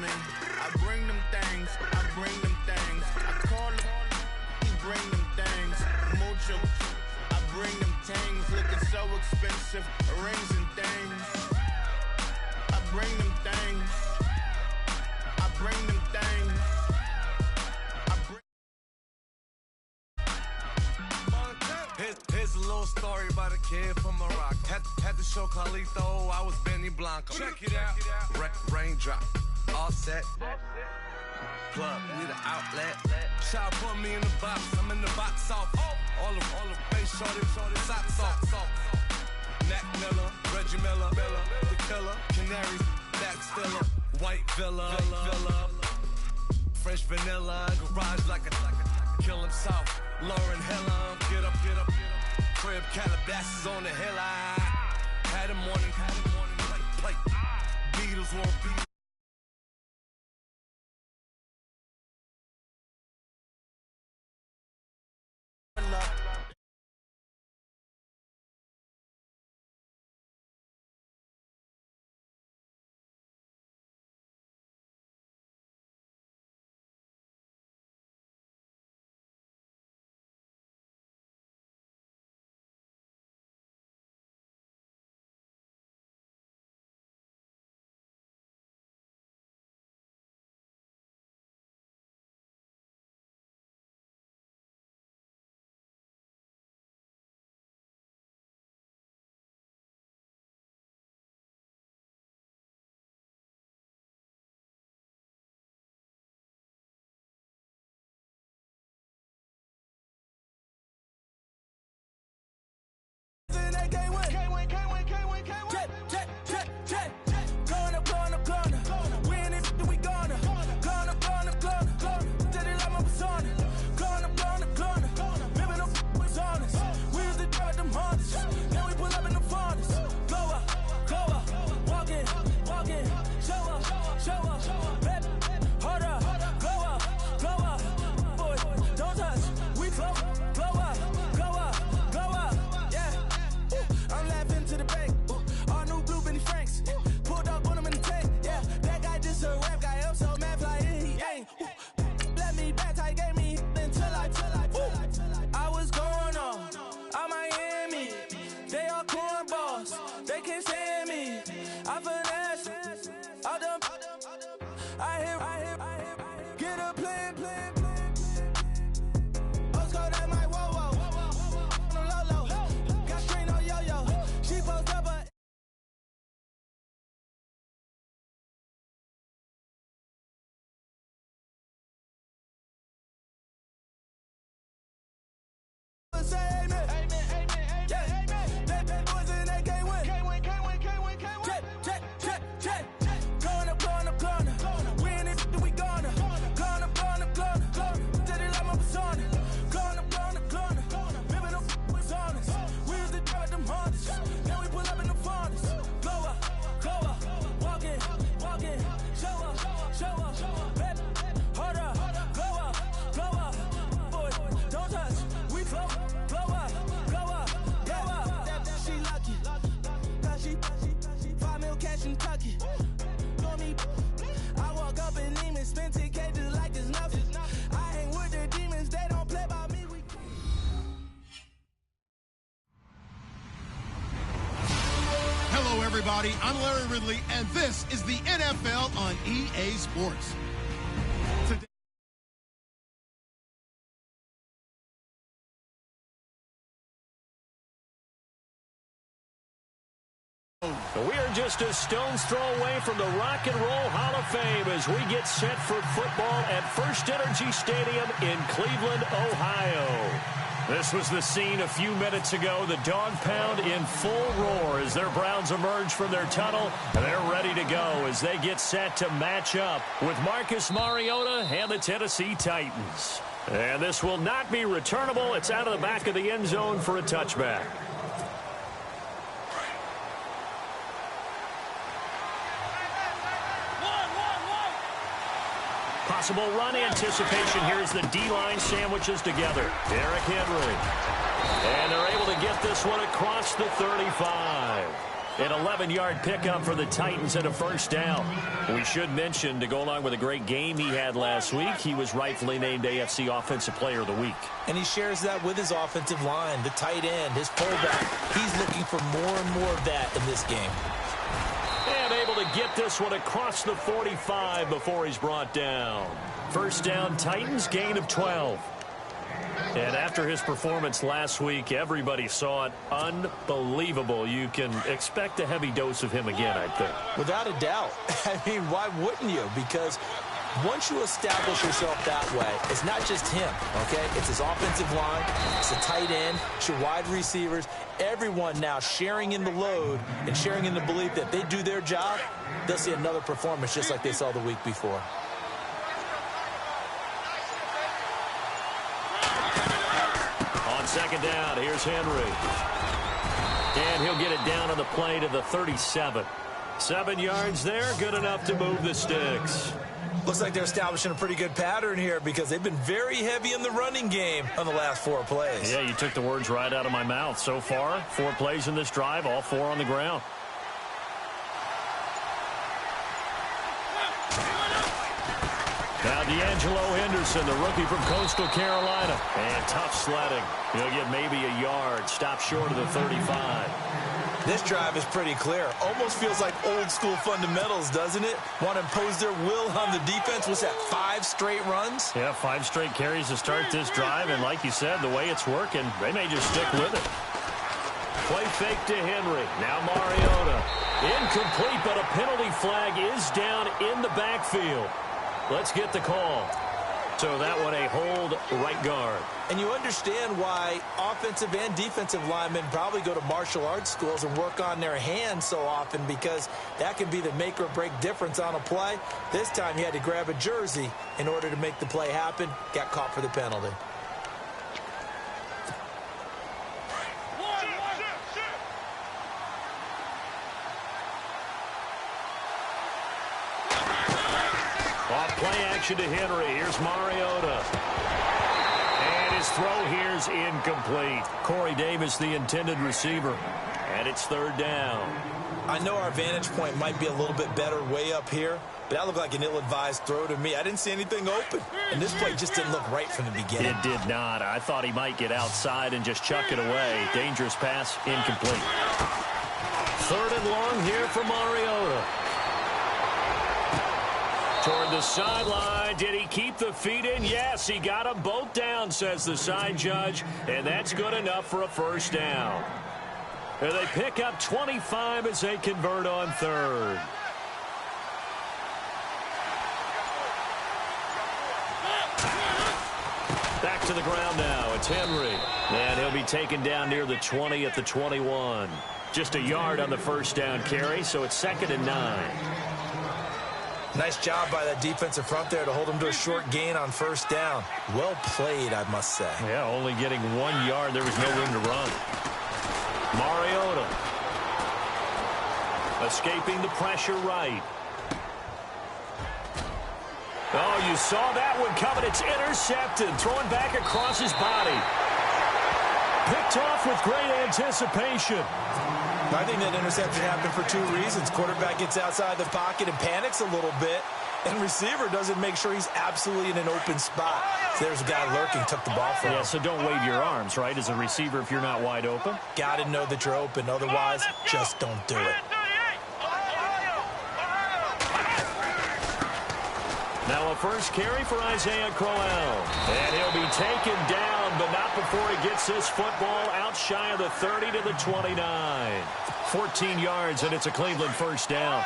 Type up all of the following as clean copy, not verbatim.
me. I bring them things, I bring them things. I call him, he bring them things. Mucho, I bring them things. Looking so expensive, rings and things. I bring them things. I bring them things. Here's a little story about a kid from Morocco. Had to show Carlito I was Benny Blanco. Check it out. Raindrop, offset. Plug, need an outlet. Child put me in the box. I'm in the box off. All the face shorty, socks off. Mac Miller, Reggie Miller, the killer, Canaries, back stiller, white villa, French vanilla, garage like a kill him soft. Lauren Hill, get up. Crib Calabasas on the hill. I had a morning, plate. Beatles won't be. Everybody, I'm Larry Ridley, and this is the NFL on EA Sports. Today we are just a stone's throw away from the Rock and Roll Hall of Fame as we get set for football at First Energy Stadium in Cleveland, Ohio. This was the scene a few minutes ago. The dog pound in full roar as their Browns emerge from their tunnel. And they're ready to go as they get set to match up with Marcus Mariota and the Tennessee Titans. And this will not be returnable. It's out of the back of the end zone for a touchback. Possible run anticipation here as the D-line sandwiches together. Derrick Henry. And they're able to get this one across the 35. An 11-yard pickup for the Titans and a first down. We should mention, to go along with a great game he had last week, he was rightfully named AFC Offensive Player of the Week. And he shares that with his offensive line, the tight end, his fullback. He's looking for more and more of that in this game. And able to get this one across the 45 before he's brought down. First down, Titans, gain of 12. And after his performance last week, everybody saw it. Unbelievable. You can expect a heavy dose of him again, I think. Without a doubt. I mean, why wouldn't you? Because once you establish yourself that way, it's not just him, okay? It's his offensive line, it's the tight end, it's your wide receivers, everyone now sharing in the load and sharing in the belief that they do their job, they'll see another performance just like they saw the week before. On second down, here's Henry. And he'll get it down on the play to the 37. 7 yards there, good enough to move the sticks. Looks like they're establishing a pretty good pattern here because they've been very heavy in the running game on the last 4 plays. Yeah, you took the words right out of my mouth. So far, 4 plays in this drive, all 4 on the ground. Now D'Angelo Henderson, the rookie from Coastal Carolina. And tough sledding. He'll get maybe a yard. Stop short of the 35. This drive is pretty clear. Almost feels like old school fundamentals, doesn't it? Want to impose their will on the defense. Was that 5 straight runs? Yeah, 5 straight carries to start this drive. And like you said, the way it's working, they may just stick with it. Play fake to Henry. Now Mariota. Incomplete, but a penalty flag is down in the backfield. Let's get the call. So that one a hold right guard. And you understand why offensive and defensive linemen probably go to martial arts schools and work on their hands so often, because that can be the make or break difference on a play. This time he had to grab a jersey in order to make the play happen. Got caught for the penalty. Play action to Henry. Here's Mariota. And his throw here's incomplete. Corey Davis, the intended receiver. And it's 3rd down. I know our vantage point might be a little bit better way up here, but that looked like an ill-advised throw to me. I didn't see anything open. And this play just didn't look right from the beginning. It did not. I thought he might get outside and just chuck it away. Dangerous pass, incomplete. 3rd and long here for Mariota. Toward the sideline. Did he keep the feet in? Yes, he got them both down, says the side judge. And that's good enough for a first down. And they pick up 25 as they convert on 3rd. Back to the ground now. It's Henry. And he'll be taken down near the 20 at the 21. Just a yard on the first down carry, so it's 2nd and 9. Nice job by that defensive front there to hold him to a short gain on first down. Well played, I must say. Yeah, only getting 1 yard. There was no room to run. Mariota. Escaping the pressure right. Oh, you saw that one coming. It's intercepted. Throwing back across his body. Picked off with great anticipation. I think that interception happened for 2 reasons. Quarterback gets outside the pocket and panics a little bit, and receiver doesn't make sure he's absolutely in an open spot. So there's a guy lurking, took the ball from him. Yeah, so don't wave your arms, right, as a receiver if you're not wide open. Got to know that you're open. Otherwise, just don't do it. Now a first carry for Isaiah Crowell. And he'll be taken down, but not before he gets this football out shy of the 30 to the 29. 14 yards, and it's a Cleveland first down.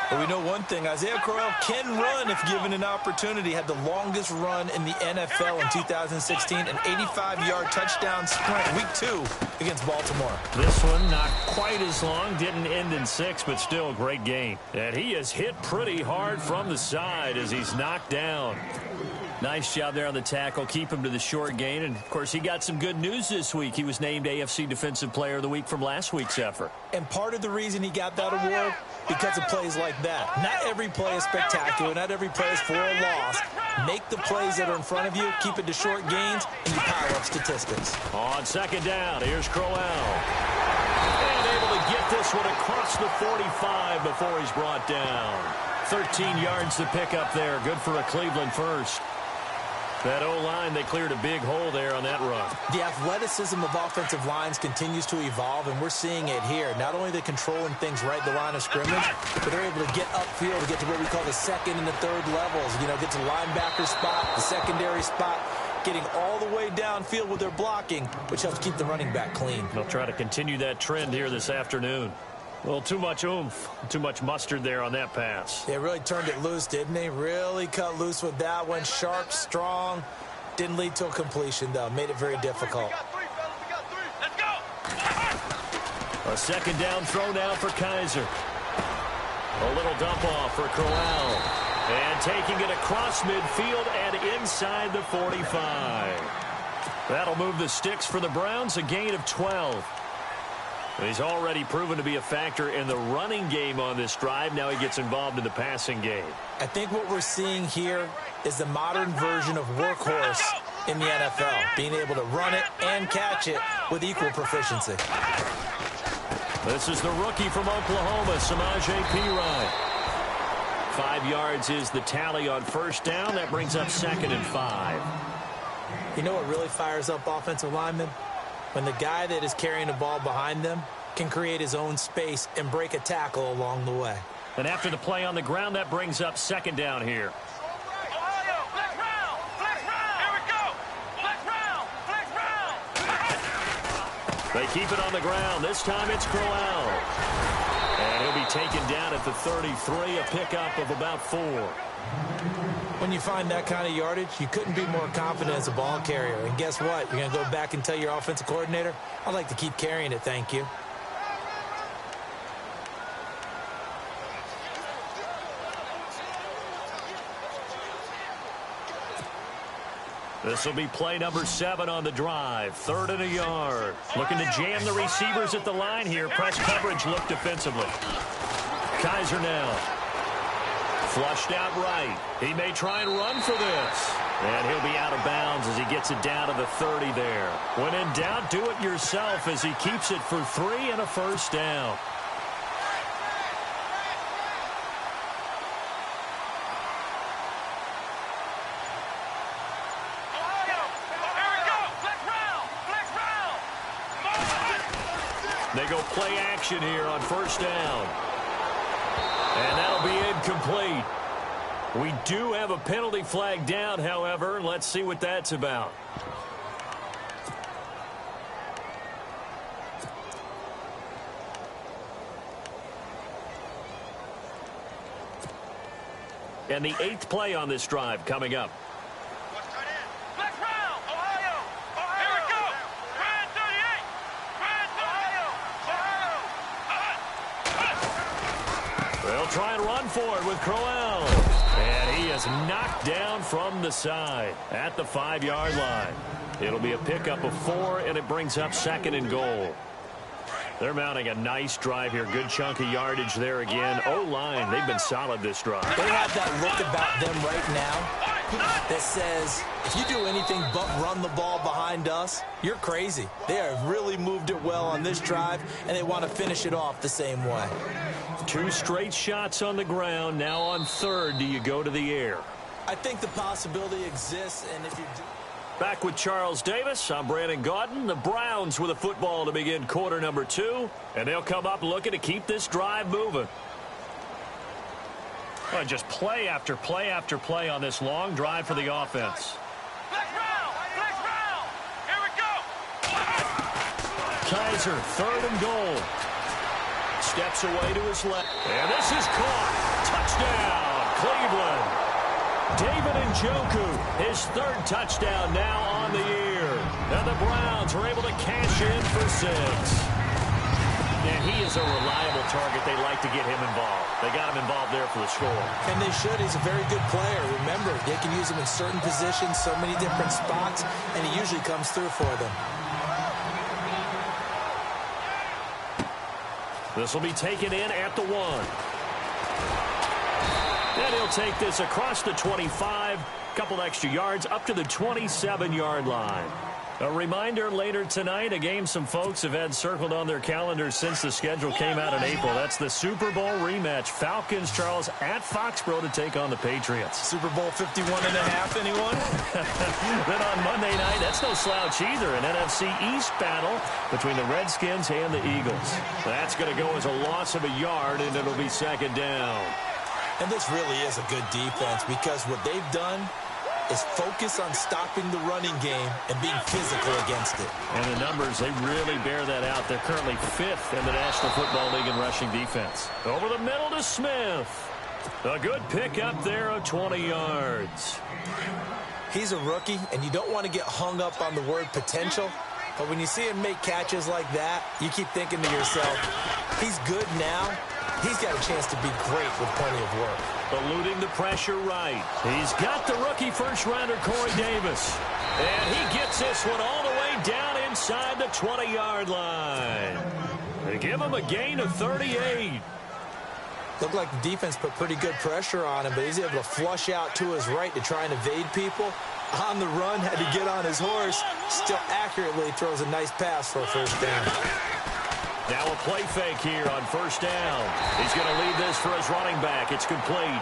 But we know one thing. Isaiah Crowell can run if given an opportunity. Had the longest run in the NFL in 2016, an 85-yard touchdown sprint, week 2 against Baltimore. This one not quite as long, didn't end in 6, but still a great game. And he is hit pretty hard from the side as he's knocked down. Nice job there on the tackle. Keep him to the short gain. And, of course, he got some good news this week. He was named AFC Defensive Player of the Week from last week's effort. And part of the reason he got that award, because of plays like that. Not every play is spectacular. Not every play is for a loss. Make the plays that are in front of you, keep it to short gains, and you pile up statistics. On second down, here's Crowell. And able to get get this one across the 45 before he's brought down. 13 yards to pick up there. Good for a Cleveland first. That O-line, they cleared a big hole there on that run. The athleticism of offensive lines continues to evolve, and we're seeing it here. Not only are they controlling things right at the line of scrimmage, but they're able to get upfield to get to what we call the second and the third levels. You know, get to the linebacker spot, the secondary spot, getting all the way downfield with their blocking, which helps keep the running back clean. They'll try to continue that trend here this afternoon. Well, too much oomph, too much mustard there on that pass. They really turned it loose, didn't they? Really cut loose with that one. Sharp, strong. Didn't lead to a completion, though. Made it very difficult. A second down throw now for Kaiser. A little dump off for Crowell. And taking it across midfield and inside the 45. That'll move the sticks for the Browns, a gain of 12. He's already proven to be a factor in the running game on this drive. Now he gets involved in the passing game. I think what we're seeing here is the modern version of workhorse in the NFL, being able to run it and catch it with equal proficiency. This is the rookie from Oklahoma, Samaje Perine. 5 yards is the tally on first down. That brings up 2nd and 5. You know what really fires up offensive linemen? When the guy that is carrying the ball behind them can create his own space and break a tackle along the way. And after the play on the ground, that brings up 2nd down here. Ohio, flex round, here we go, flex round. They keep it on the ground. This time it's Crowell. And he'll be taken down at the 33, a pickup of about 4. When you find that kind of yardage, you couldn't be more confident as a ball carrier. And guess what? You're going to go back and tell your offensive coordinator, I'd like to keep carrying it, thank you. This will be play number 7 on the drive. 3rd and a yard. Looking to jam the receivers at the line here. Press coverage look defensively. Kaiser now. Flushed out right. He may try and run for this. And he'll be out of bounds as he gets it down to the 30 there. When in doubt, do it yourself as he keeps it for 3 and a first down. They go play action here on first down. And that'll be incomplete. We do have a penalty flag down, however. Let's see what that's about. And the 8th play on this drive coming up. They'll try and run for it with Crowell. And he is knocked down from the side at the 5-yard line. It'll be a pickup of 4, and it brings up 2nd and goal. They're mounting a nice drive here. Good chunk of yardage there again. O-line, they've been solid this drive. They have that look about them right now that says, if you do anything but run the ball behind us, you're crazy. They have really moved it well on this drive, and they want to finish it off the same way. 2 straight shots on the ground. Now on 3rd, do you go to the air? I think the possibility exists, and if you do... Back with Charles Davis, I'm Brandon Gaudin. The Browns with a football to begin quarter number 2, and they'll come up looking to keep this drive moving. Well, just play after play after play on this long drive for the offense. Flex round, here we go. Kaiser, 3rd and goal. Steps away to his left. And this is caught. Touchdown, Cleveland. David Njoku, his 3rd touchdown now on the year. And the Browns are able to cash in for 6. And he is a reliable target. They like to get him involved. They got him involved there for the score. And they should. He's a very good player. Remember, they can use him in certain positions, so many different spots, and he usually comes through for them. This will be taken in at the 1. And he'll take this across the 25. Couple extra yards up to the 27-yard line. A reminder later tonight, a game some folks have had circled on their calendars since the schedule came out in April. That's the Super Bowl rematch. Falcons, Charles, at Foxborough to take on the Patriots. Super Bowl 51.5, anyone? Then on Monday night, that's no slouch either. An NFC East battle between the Redskins and the Eagles. That's going to go as a loss of a yard, and it'll be second down. And this really is a good defense because what they've done is focus on stopping the running game and being physical against it. And the numbers, they really bear that out. They're currently 5th in the National Football League in rushing defense. Over the middle to Smith. A good pickup there of 20 yards. He's a rookie, and you don't want to get hung up on the word potential. But when you see him make catches like that, you keep thinking to yourself, he's good now. He's got a chance to be great with plenty of work. Eluding the pressure right. He's got the rookie first-rounder, Corey Davis. And he gets this one all the way down inside the 20-yard line. They give him a gain of 38. Looked like the defense put pretty good pressure on him, but he's able to flush out to his right to try and evade people. On the run, had to get on his horse. Still accurately throws a nice pass for a first down. Now a play fake here on first down. He's going to leave this for his running back. It's complete.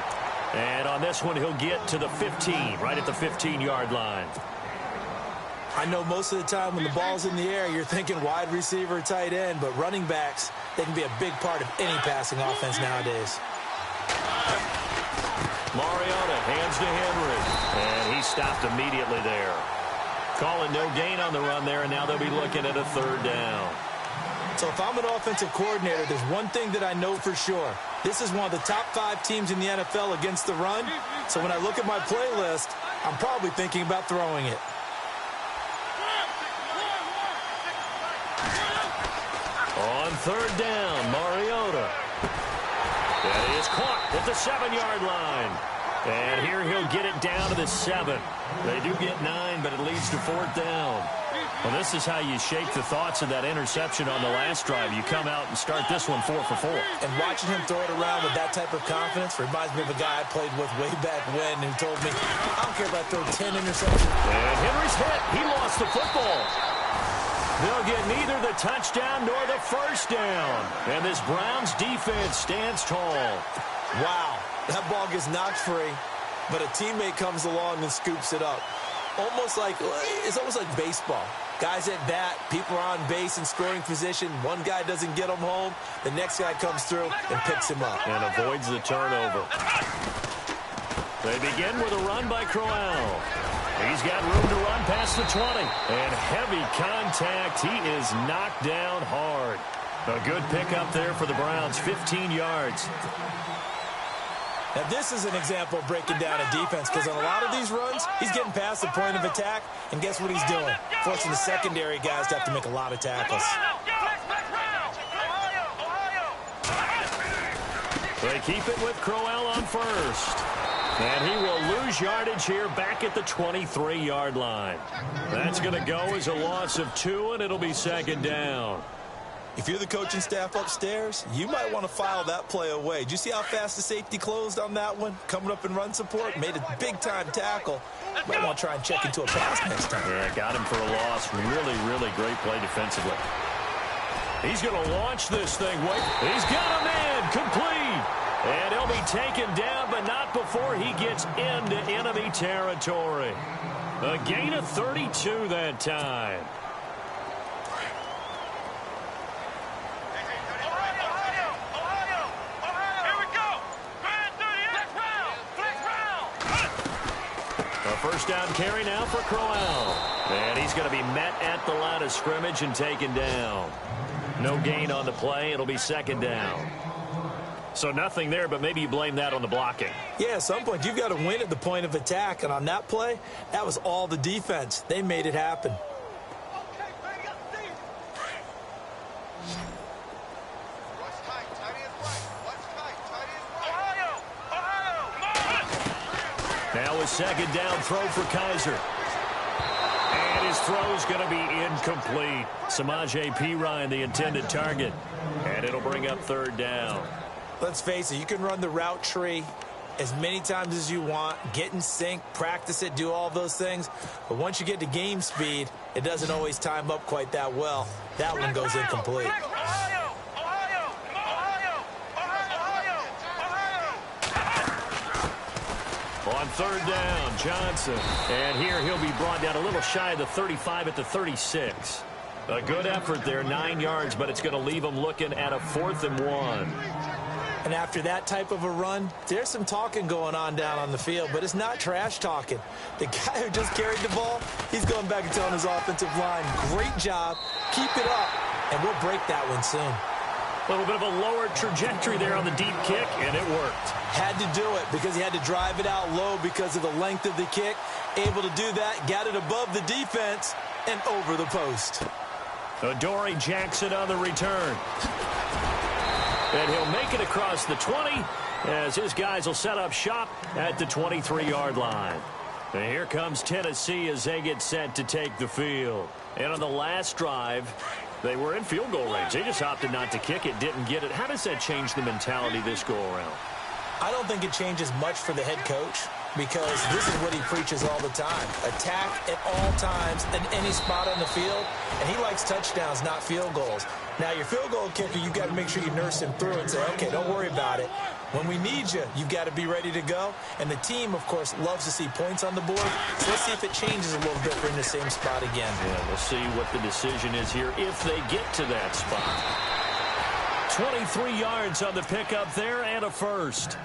And on this one, he'll get to the 15, right at the 15-yard line. I know most of the time when the ball's in the air, you're thinking wide receiver, tight end, but running backs, they can be a big part of any passing offense nowadays. Mariota hands to Henry, and he stopped immediately there. Calling no gain on the run there, and now they'll be looking at a third down. So if I'm an offensive coordinator, there's one thing that I know for sure. This is one of the top 5 teams in the NFL against the run. So when I look at my playlist, I'm probably thinking about throwing it. On third down, Mariota. That is caught at the 7-yard line. And here he'll get it down to the 7. They do get 9, but it leads to fourth down. Well, this is how you shake the thoughts of that interception on the last drive. You come out and start this one 4 for 4. And watching him throw it around with that type of confidence reminds me of a guy I played with way back when who told me, I don't care if I throw 10 interceptions. And Henry's hit. He lost the football. They'll get neither the touchdown nor the first down. And this Browns defense stands tall. Wow, that ball gets knocked free, but a teammate comes along and scoops it up. It's almost like baseball. Guys at bat, people are on base in scoring position. One guy doesn't get him home. The next guy comes through and picks him up. And avoids the turnover. They begin with a run by Crowell. He's got room to run past the 20. And heavy contact. He is knocked down hard. A good pickup there for the Browns. 15 yards. Now, this is an example of breaking down a defense because on a lot of these runs, he's getting past the point of attack, and guess what he's doing? Forcing the secondary guys to have to make a lot of tackles. They keep it with Crowell on first. And he will lose yardage here back at the 23-yard line. That's going to go as a loss of 2, and it'll be second down. If you're the coaching staff upstairs, you might want to file that play away. Did you see how fast the safety closed on that one? Coming up in run support, made a big-time tackle. Might want to try and check into a pass next time. Yeah, got him for a loss. Really, really great play defensively. He's going to launch this thing. Wait, he's got a man complete. And he'll be taken down, but not before he gets into enemy territory. A gain of 32 that time. First down carry now for Crowell. And he's going to be met at the line of scrimmage and taken down. No gain on the play. It'll be second down. So nothing there, but maybe you blame that on the blocking. Yeah, at some point you've got to win at the point of attack. And on that play, that was all the defense. They made it happen. Now a second down throw for Kaiser. And his throw's going to be incomplete. Samaje Perine, the intended target. And it'll bring up third down. Let's face it, you can run the route tree as many times as you want, get in sync, practice it, do all those things. But once you get to game speed, it doesn't always time up quite that well. That one goes incomplete. On third down, Johnson. And here he'll be brought down a little shy of the 35 at the 36. A good effort there, 9 yards, but it's going to leave him looking at a 4th and 1. And after that type of a run, there's some talking going on down on the field, but it's not trash talking. The guy who just carried the ball, he's going back and telling his offensive line, great job, keep it up, and we'll break that one soon. A little bit of a lower trajectory there on the deep kick, and it worked. Had to do it because he had to drive it out low because of the length of the kick. Able to do that, got it above the defense, and over the post. Adoree Jackson on the return. And he'll make it across the 20 as his guys will set up shop at the 23-yard line. And here comes Tennessee as they get set to take the field. And on the last drive, they were in field goal range. They just opted not to kick it, didn't get it. How does that change the mentality this go-around? I don't think it changes much for the head coach because this is what he preaches all the time. Attack at all times in any spot on the field, and he likes touchdowns, not field goals. Now, your field goal kicker, you've got to make sure you nurse him through and say, okay, don't worry about it. When we need you, you've got to be ready to go. And the team, of course, loves to see points on the board. So let's see if it changes a little bit. We're in the same spot again. Yeah, we'll see what the decision is here if they get to that spot. 23 yards on the pickup there and a first.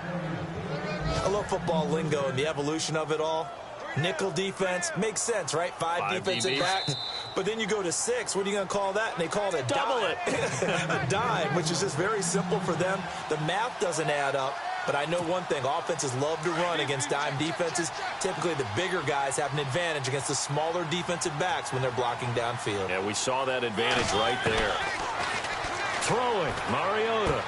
I love football lingo and the evolution of it all. Nickel defense makes sense, right? Five defensive backs. But then you go to 6. What are you going to call that? And they call it a double dime. A dime, which is just very simple for them. The math doesn't add up. But I know one thing. Offenses love to run against dime defenses. Typically, the bigger guys have an advantage against the smaller defensive backs when they're blocking downfield. Yeah, we saw that advantage right there. Throwing, Mariota.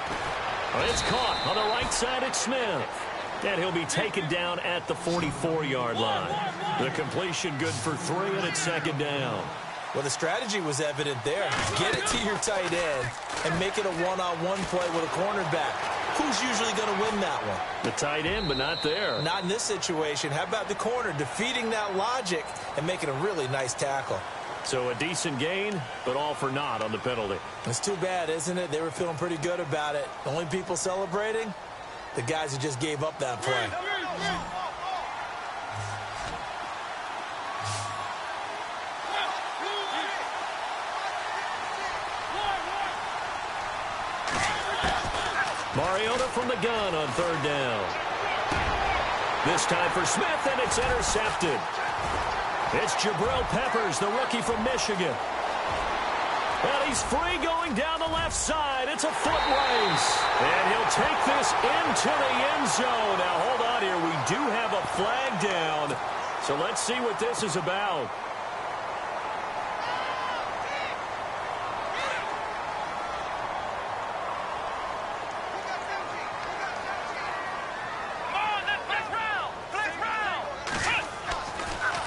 It's caught on the right side at Smith. And he'll be taken down at the 44-yard line. The completion good for 3, and it's second down. Well, the strategy was evident there. Get it to your tight end and make it a one-on-one play with a cornerback. Who's usually going to win that one? The tight end, but not there. Not in this situation. How about the corner defeating that logic and making a really nice tackle? So a decent gain, but all for naught on the penalty. It's too bad, isn't it? They were feeling pretty good about it. The only people celebrating? The guys who just gave up that play. Mariota from the gun on third down. This time for Smith, and it's intercepted. It's Jabril Peppers, the rookie from Michigan. And he's free going down the left side. It's a foot race. And he'll take this into the end zone. Now, hold on here. We do have a flag down. So let's see what this is about.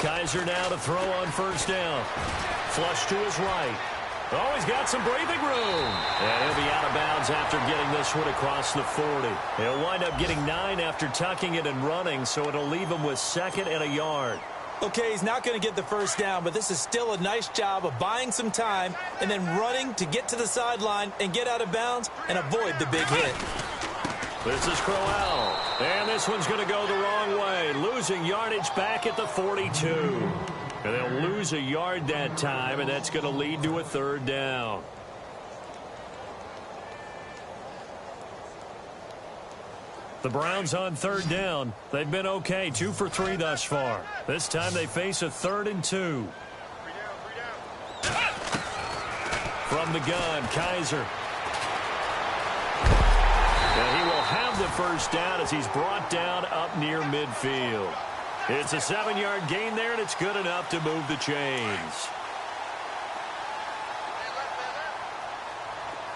Kaiser now to throw on first down. Flush to his right. Oh, he's got some breathing room. And he'll be out of bounds after getting this one across the 40. He'll wind up getting 9 after tucking it and running, so it'll leave him with 2nd and a yard. Okay, he's not going to get the first down, but this is still a nice job of buying some time and then running to get to the sideline and get out of bounds and avoid the big hit. This is Crowell. And this one's going to go the wrong way. Losing yardage back at the 42. And they'll lose a yard that time, and that's going to lead to a third down. The Browns on third down. They've been okay, 2 for 3 thus far. This time they face a 3rd and 2. From the gun, Kaiser. And he will have the first down as he's brought down up near midfield. It's a 7-yard gain there, and it's good enough to move the chains.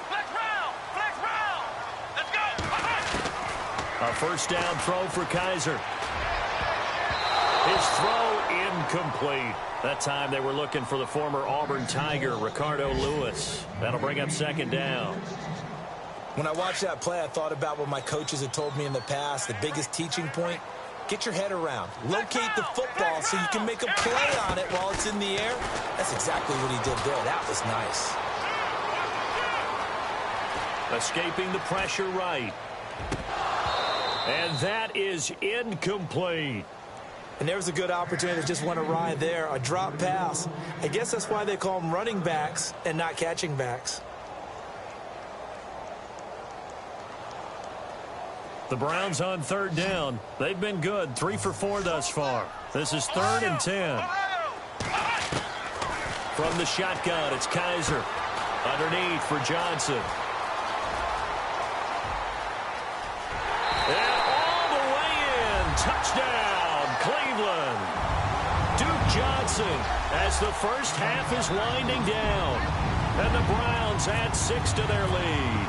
Flex round. Let's go. A first down throw for Kaiser. His throw incomplete. That time they were looking for the former Auburn Tiger, Ricardo Lewis. That'll bring up second down. When I watched that play, I thought about what my coaches had told me in the past. The biggest teaching point, get your head around. Locate the football so you can make a play on it while it's in the air. That's exactly what he did there. That was nice. Escaping the pressure right. And that is incomplete. And there was a good opportunity that just went awry there. A drop pass. I guess that's why they call them running backs and not catching backs. The Browns on third down. They've been good. 3 for 4 thus far. This is 3rd and 10. From the shotgun, it's Kaiser. Underneath for Johnson. And all the way in. Touchdown, Cleveland. Duke Johnson as the first half is winding down. And the Browns add 6 to their lead.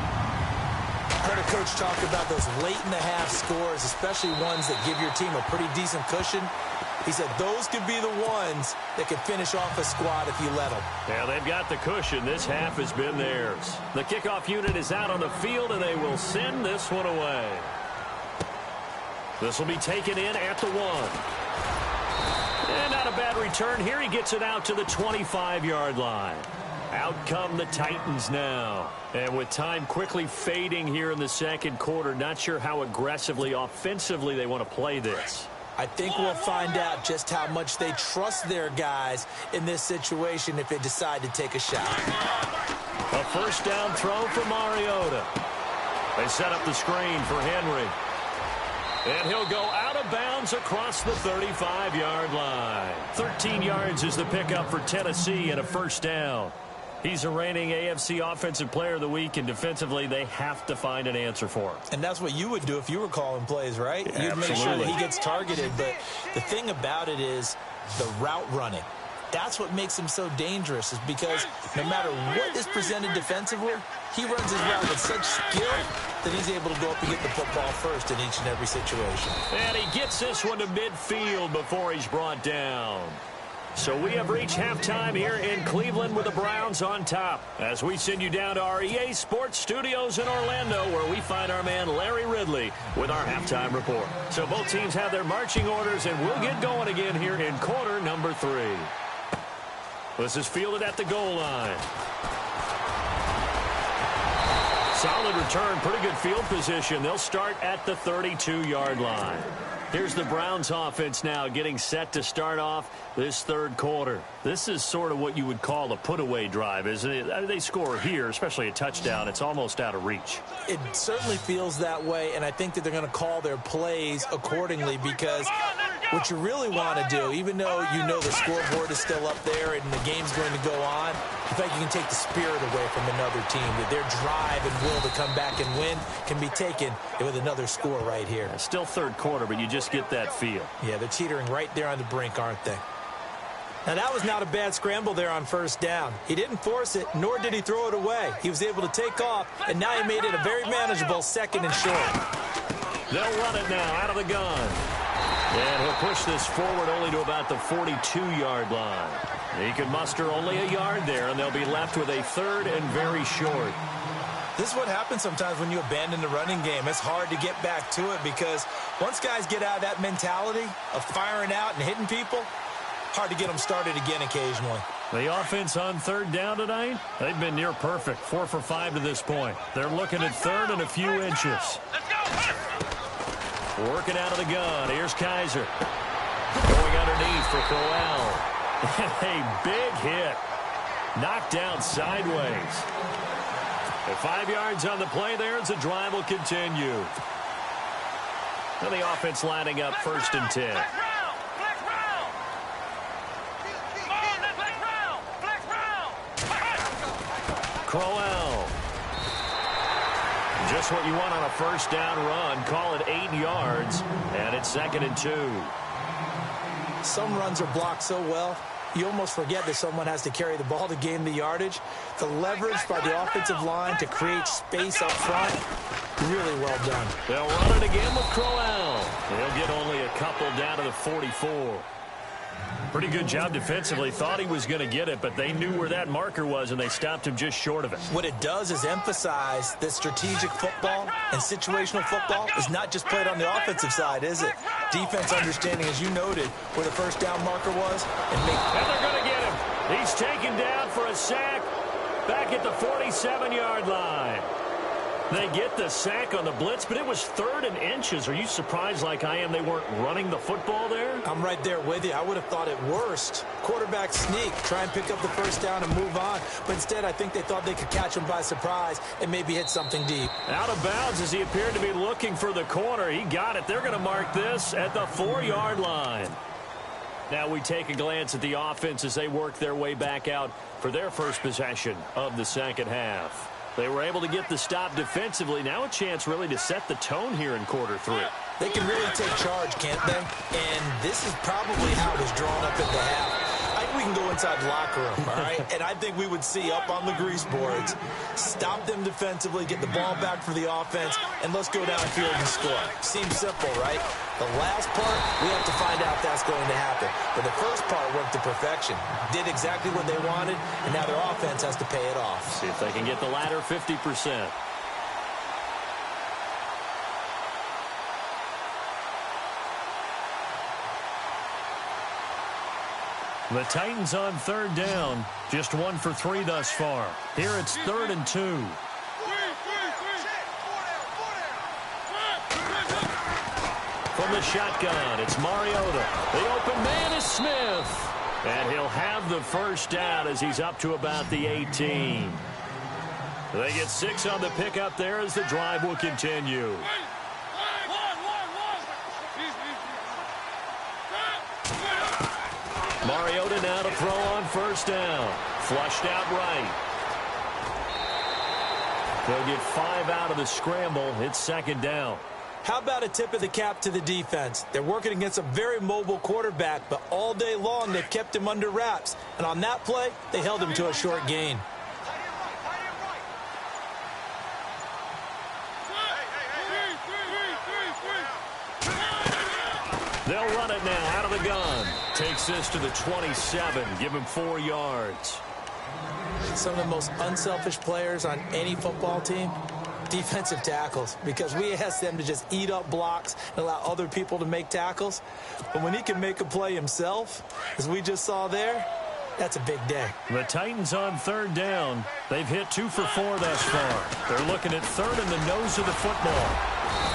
I heard a coach talk about those late-in-the-half scores, especially ones that give your team a pretty decent cushion. He said those could be the ones that could finish off a squad if you let them. Yeah, they've got the cushion. This half has been theirs. The kickoff unit is out on the field, and they will send this one away. This will be taken in at the 1. And not a bad return here. He gets it out to the 25-yard line. Out come the Titans now. And with time quickly fading here in the second quarter, not sure how aggressively, offensively they want to play this. I think we'll find out just how much they trust their guys in this situation if they decide to take a shot. A first down throw for Mariota. They set up the screen for Henry. And he'll go out of bounds across the 35-yard line. 13 yards is the pickup for Tennessee and a first down. He's a reigning AFC Offensive Player of the Week, and defensively, they have to find an answer for him. And that's what you would do if you were calling plays, right? Yeah, you'd make sure that he gets targeted. But the thing about it is the route running. That's what makes him so dangerous, is because no matter what is presented defensively, he runs his route with such skill that he's able to go up and get the football first in each and every situation. And he gets this one to midfield before he's brought down. So we have reached halftime here in Cleveland with the Browns on top, as we send you down to our EA Sports Studios in Orlando, where we find our man Larry Ridley with our halftime report. So both teams have their marching orders, and we'll get going again here in quarter number 3. This is fielded at the goal line. Solid return, pretty good field position. They'll start at the 32-yard line. Here's the Browns offense now getting set to start off this third quarter. This is sort of what you would call a put-away drive, isn't it? I mean, they score here, especially a touchdown. It's almost out of reach. It certainly feels that way, and I think that they're going to call their plays accordingly, because what you really want to do, even though you know the scoreboard is still up there and the game's going to go on, I think you can take the spirit away from another team. That their drive and will to come back and win can be taken with another score right here. Still third quarter, but you just get that feel. Yeah, they're teetering right there on the brink, aren't they? Now, that was not a bad scramble there on first down. He didn't force it, nor did he throw it away. He was able to take off, and now he made it a very manageable 2nd and short. They'll run it now out of the gun. And he'll push this forward only to about the 42-yard line. He can muster only a yard there, and they'll be left with a 3rd and very short. This is what happens sometimes when you abandon the running game. It's hard to get back to it, because once guys get out of that mentality of firing out and hitting people, hard to get them started again occasionally. The offense on third down tonight, they've been near perfect. 4 for 5 to this point. They're looking at 3rd and a few inches. Working out of the gun. Here's Kaiser. Going underneath for Crowell. A big hit. Knocked down sideways. At 5 yards on the play there, as the drive will continue. And the offense lining up 1st and 10. Crowell. Just what you want on a first down run. Call it 8 yards, and it's 2nd and 2. Some runs are blocked so well, you almost forget that someone has to carry the ball to gain the yardage. The leverage by the offensive line to create space up front, really well done. They'll run it again with Crowell. They'll get only a couple down to the 44. Pretty good job defensively. Thought he was going to get it, but they knew where that marker was, and they stopped him just short of it. What it does is emphasize that strategic football and situational football is not just played on the offensive side, is it? Defense understanding, as you noted, where the first down marker was. And they're going to get him. He's taken down for a sack back at the 47-yard line. They get the sack on the blitz, but it was 3rd and inches. Are you surprised like I am they weren't running the football there? I'm right there with you. I would have thought at worst, quarterback sneak, try and pick up the first down and move on. But instead, I think they thought they could catch him by surprise and maybe hit something deep. Out of bounds as he appeared to be looking for the corner. He got it. They're going to mark this at the 4-yard line. Now we take a glance at the offense as they work their way back out for their first possession of the second half. They were able to get the stop defensively. Now a chance really to set the tone here in quarter 3. They can really take charge, can't they? And this is probably how it was drawn up in the half. I think we can go inside the locker room, all right? And I think we would see up on the grease boards, stop them defensively, get the ball back for the offense, and let's go downfield and score. Seems simple, right? The last part, we have to find out if that's going to happen. But the first part worked to perfection. Did exactly what they wanted, and now their offense has to pay it off. See if they can get the latter 50%. The Titans on 3rd down. Just 1 for 3 thus far. Here it's 3rd and 2. From the shotgun, it's Mariota. The open man is Smith. And he'll have the first down as he's up to about the 18. They get 6 on the pickup there as the drive will continue. Mariota now to throw on first down. Flushed out right. They'll get 5 out of the scramble. It's 2nd down. How about a tip of the cap to the defense? They're working against a very mobile quarterback, but all day long they've kept him under wraps. And on that play, they held him to a short gain. They'll run it now out of the gun. Takes this to the 27. Give him 4 yards. Some of the most unselfish players on any football team, defensive tackles, because we ask them to just eat up blocks and allow other people to make tackles. But when he can make a play himself, as we just saw there, that's a big day. The Titans on 3rd down. They've hit 2 for 4 thus far. They're looking at 3rd in the nose of the football.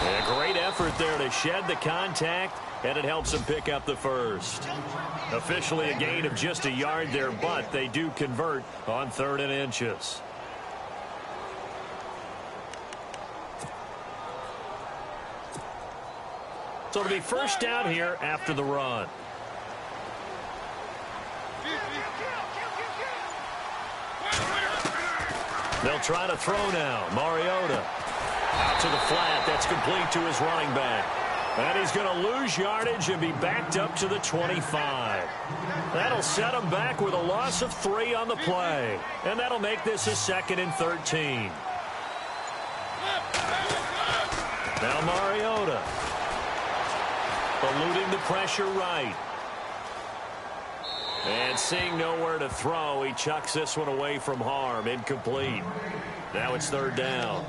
And a great effort there to shed the contact, and it helps them pick up the first. Officially a gain of just a yard there, but they do convert on 3rd and inches. So it'll be first down here after the run. They'll try to throw now. Mariota out to the flat. That's complete to his running back. And he's going to lose yardage and be backed up to the 25. That'll set him back with a loss of 3 on the play. And that'll make this a 2nd and 13. Now Mariota eluding the pressure right. And seeing nowhere to throw, he chucks this one away from harm. Incomplete. Now it's 3rd down.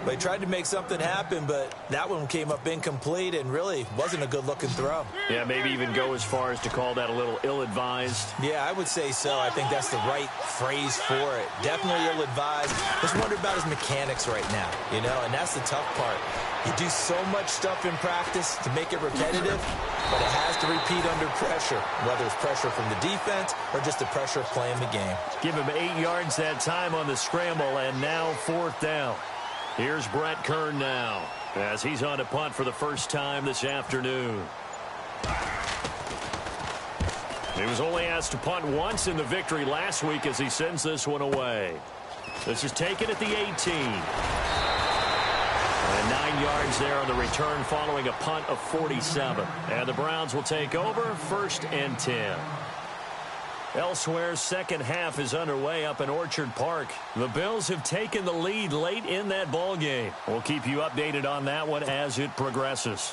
They tried to make something happen, but that one came up incomplete and really wasn't a good-looking throw. Yeah, maybe even go as far as to call that a little ill-advised. Yeah, I would say so. I think that's the right phrase for it. Definitely ill-advised. Just wonder about his mechanics right now, you know, and that's the tough part. You do so much stuff in practice to make it repetitive, but it has to repeat under pressure, whether it's pressure from the defense or just the pressure of playing the game. Give him 8 yards that time on the scramble, and now 4th down. Here's Brett Kern now as he's on to punt for the first time this afternoon. He was only asked to punt once in the victory last week as he sends this one away. This is taken at the 18. And 9 yards there on the return following a punt of 47. And the Browns will take over 1st and 10. Elsewhere, second half is underway up in Orchard Park. The Bills have taken the lead late in that ball game. We'll keep you updated on that one as it progresses.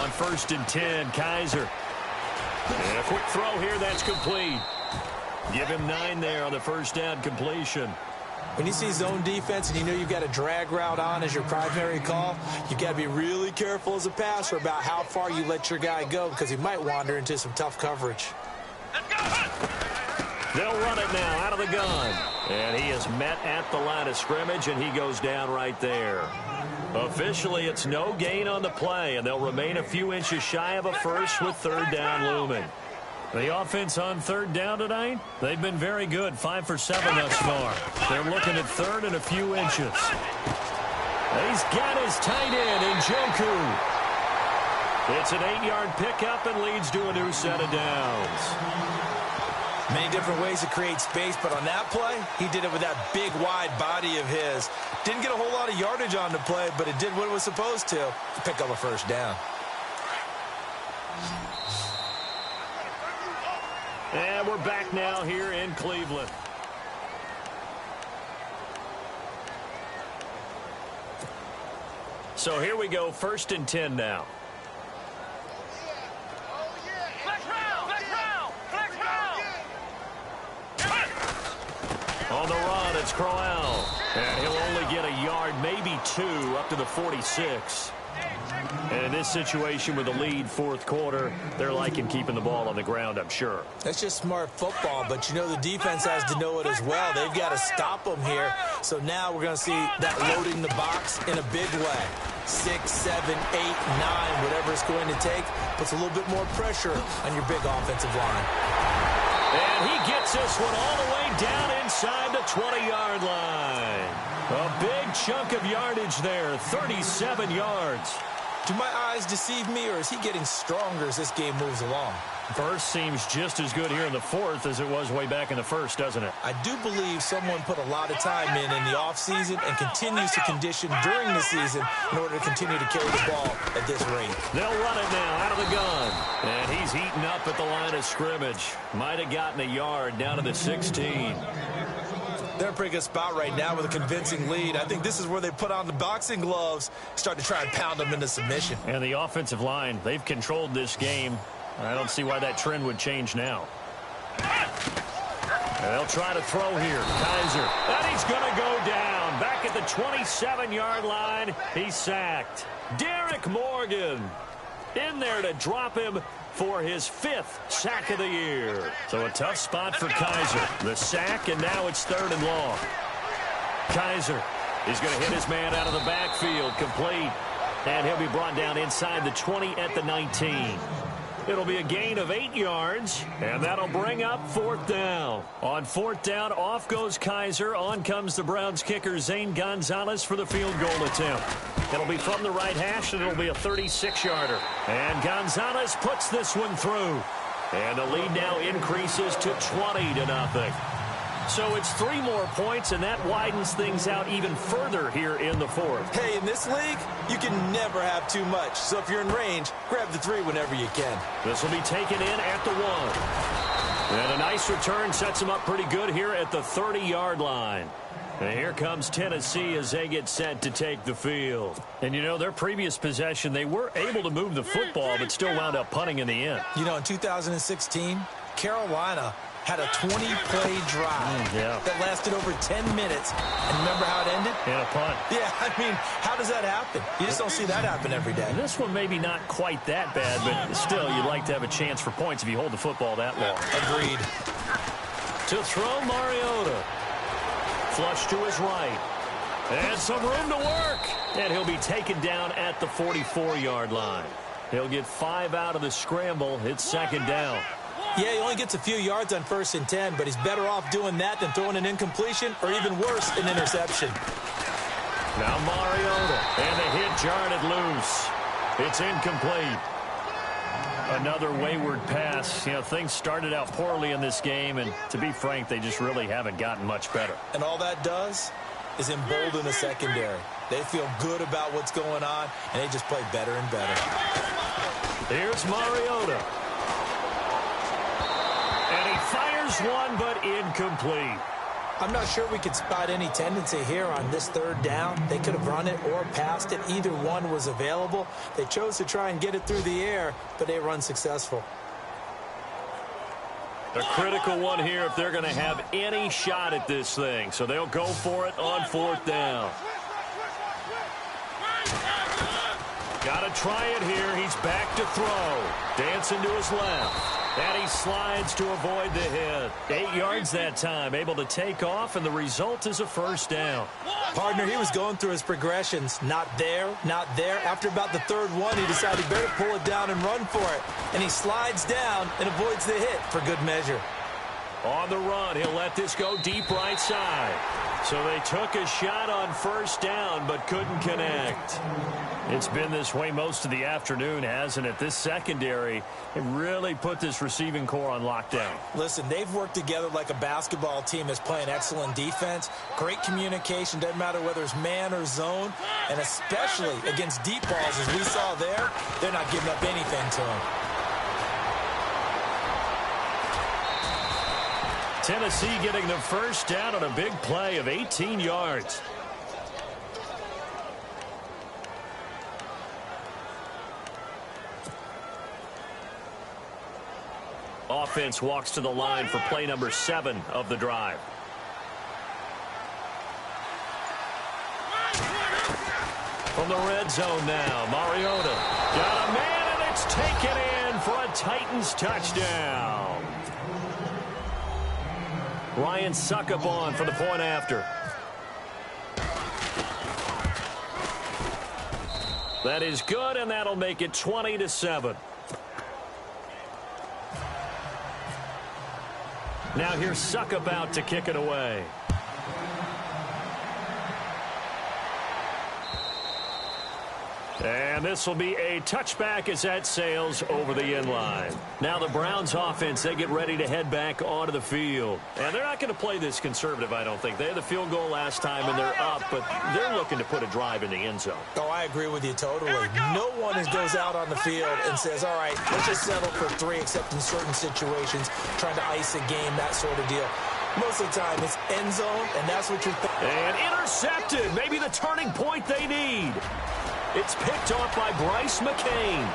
On 1st and 10, Kaiser. And a quick throw here, that's complete. Give him 9 there on the first down completion. When you see zone defense and you know you've got a drag route on as your primary call, you've got to be really careful as a passer about how far you let your guy go because he might wander into some tough coverage. They'll run it now out of the gun. And he is met at the line of scrimmage, and he goes down right there. Officially, it's no gain on the play, and they'll remain a few inches shy of a first with 3rd down looming. The offense on 3rd down tonight, they've been very good, 5 for 7 thus far. They're looking at 3rd and a few inches. He's got his tight end, Njoku. It's an 8-yard pickup and leads to a new set of downs. Many different ways to create space, but on that play, he did it with that big, wide body of his. Didn't get a whole lot of yardage on the play, but it did what it was supposed to pick up a first down. And we're back now here in Cleveland. So here we go, 1st and 10 now. On the run, it's Crowell. And he'll only get a yard, maybe 2, up to the 46. And in this situation with the lead 4th quarter, they're liking keeping the ball on the ground, I'm sure. That's just smart football, but you know the defense has to know it as well. They've got to stop them here. So now we're going to see that loading the box in a big way. 6, 7, 8, 9, whatever it's going to take, puts a little bit more pressure on your big offensive line. And he gets this one all the way down inside the 20-yard line. A big chunk of yardage there, 37 yards. Do my eyes deceive me, or is he getting stronger as this game moves along? First seems just as good here in the 4th as it was way back in the 1st, doesn't it? I do believe someone put a lot of time in the offseason and continues to condition during the season in order to continue to carry the ball at this rate. They'll run it now out of the gun. And he's heating up at the line of scrimmage. Might have gotten a yard down to the 16. They're in a pretty good spot right now with a convincing lead. I think this is where they put on the boxing gloves, start to try and pound them into submission. And the offensive line, they've controlled this game. I don't see why that trend would change now. They'll try to throw here. Kaiser. And he's going to go down. Back at the 27-yard line. He's sacked. Derek Morgan in there to drop him for his 5th sack of the year. So a tough spot for Kaiser. The sack, and now it's 3rd and long. Kaiser is going to hit his man out of the backfield. Complete. And he'll be brought down inside the 20 at the 19. It'll be a gain of 8 yards, and that'll bring up 4th down. On 4th down, off goes Kaiser. On comes the Browns kicker, Zane Gonzalez, for the field goal attempt. It'll be from the right hash, and it'll be a 36-yarder. And Gonzalez puts this one through. And the lead now increases to 20-0. So it's 3 more points, and that widens things out even further here in the 4th. Hey, in this league, you can never have too much. So if you're in range, grab the 3 whenever you can. This will be taken in at the 1. And a nice return sets him up pretty good here at the 30-yard line. And here comes Tennessee as they get set to take the field. And, you know, their previous possession, they were able to move the football, but still wound up punting in the end. You know, in 2016, Carolina had a 20-play drive that lasted over 10 minutes. And remember how it ended? And a punt. Yeah, I mean, how does that happen? You just don't see that happen every day. And this one maybe not quite that bad, but still, you'd like to have a chance for points if you hold the football that long. Agreed. To throw, Mariota. Flush to his right. And some room to work. And he'll be taken down at the 44-yard line. He'll get 5 out of the scramble. It's 2nd down. Yeah, he only gets a few yards on 1st and 10, but he's better off doing that than throwing an incompletion or even worse, an interception. Now Mariota, and the hit jarred it loose. It's incomplete. Another wayward pass. You know, things started out poorly in this game, and to be frank, they just really haven't gotten much better. And all that does is embolden the secondary. They feel good about what's going on, and they just play better and better. Here's Mariota. And he fires one, but incomplete. I'm not sure we could spot any tendency here on this third down. They could have run it or passed it. Either one was available. They chose to try and get it through the air, but they were unsuccessful. A critical one here if they're going to have any shot at this thing. So they'll go for it on fourth down. Got to try it here. He's back to throw. Dancing to his left. And he slides to avoid the hit. 8 yards that time. Able to take off, and the result is a first down. Partner, he was going through his progressions. Not there, not there. After about the third one, he decided he better pull it down and run for it. And he slides down and avoids the hit for good measure. On the run, he'll let this go deep right side. So they took a shot on first down, but couldn't connect. It's been this way most of the afternoon, hasn't it? This secondary, it really put this receiving core on lockdown. Listen, they've worked together like a basketball team that's playing excellent defense. Great communication, doesn't matter whether it's man or zone. And especially against deep balls, as we saw there, they're not giving up anything to them. Tennessee getting the first down on a big play of 18 yards. Offense walks to the line for play number 7 of the drive. From the red zone now, Mariota got a man, and it's taken in for a Titans touchdown. Ryan Succop on for the point after. That is good, and that'll make it 20-7. Now here's Succop out to kick it away. And this will be a touchback as that sails over the end line. Now the Browns offense, they get ready to head back onto the field. And they're not going to play this conservative, I don't think. They had the field goal last time, and they're up, but they're looking to put a drive in the end zone. Oh, I agree with you totally. No one goes out on the field and says, all right, let's just settle for 3, except in certain situations, trying to ice a game, that sort of deal. Most of the time, it's end zone, and that's what you're thinking. And intercepted. Maybe the turning point they need. It's picked off by Bryce McCain.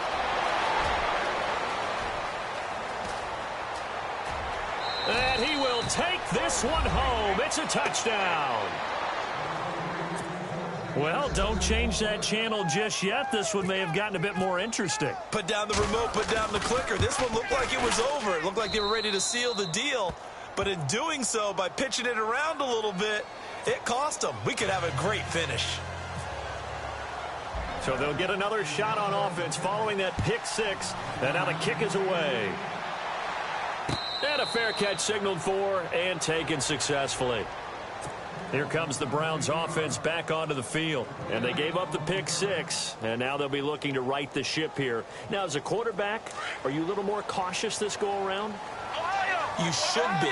And he will take this one home. It's a touchdown. Well, don't change that channel just yet. This one may have gotten a bit more interesting. Put down the remote, put down the clicker. This one looked like it was over. It looked like they were ready to seal the deal. But in doing so, by pitching it around a little bit, it cost them. We could have a great finish. So they'll get another shot on offense following that pick 6. And now the kick is away. And a fair catch signaled for and taken successfully. Here comes the Browns offense back onto the field. And they gave up the pick 6. And now they'll be looking to right the ship here. Now, as a quarterback, are you a little more cautious this go around? You should be,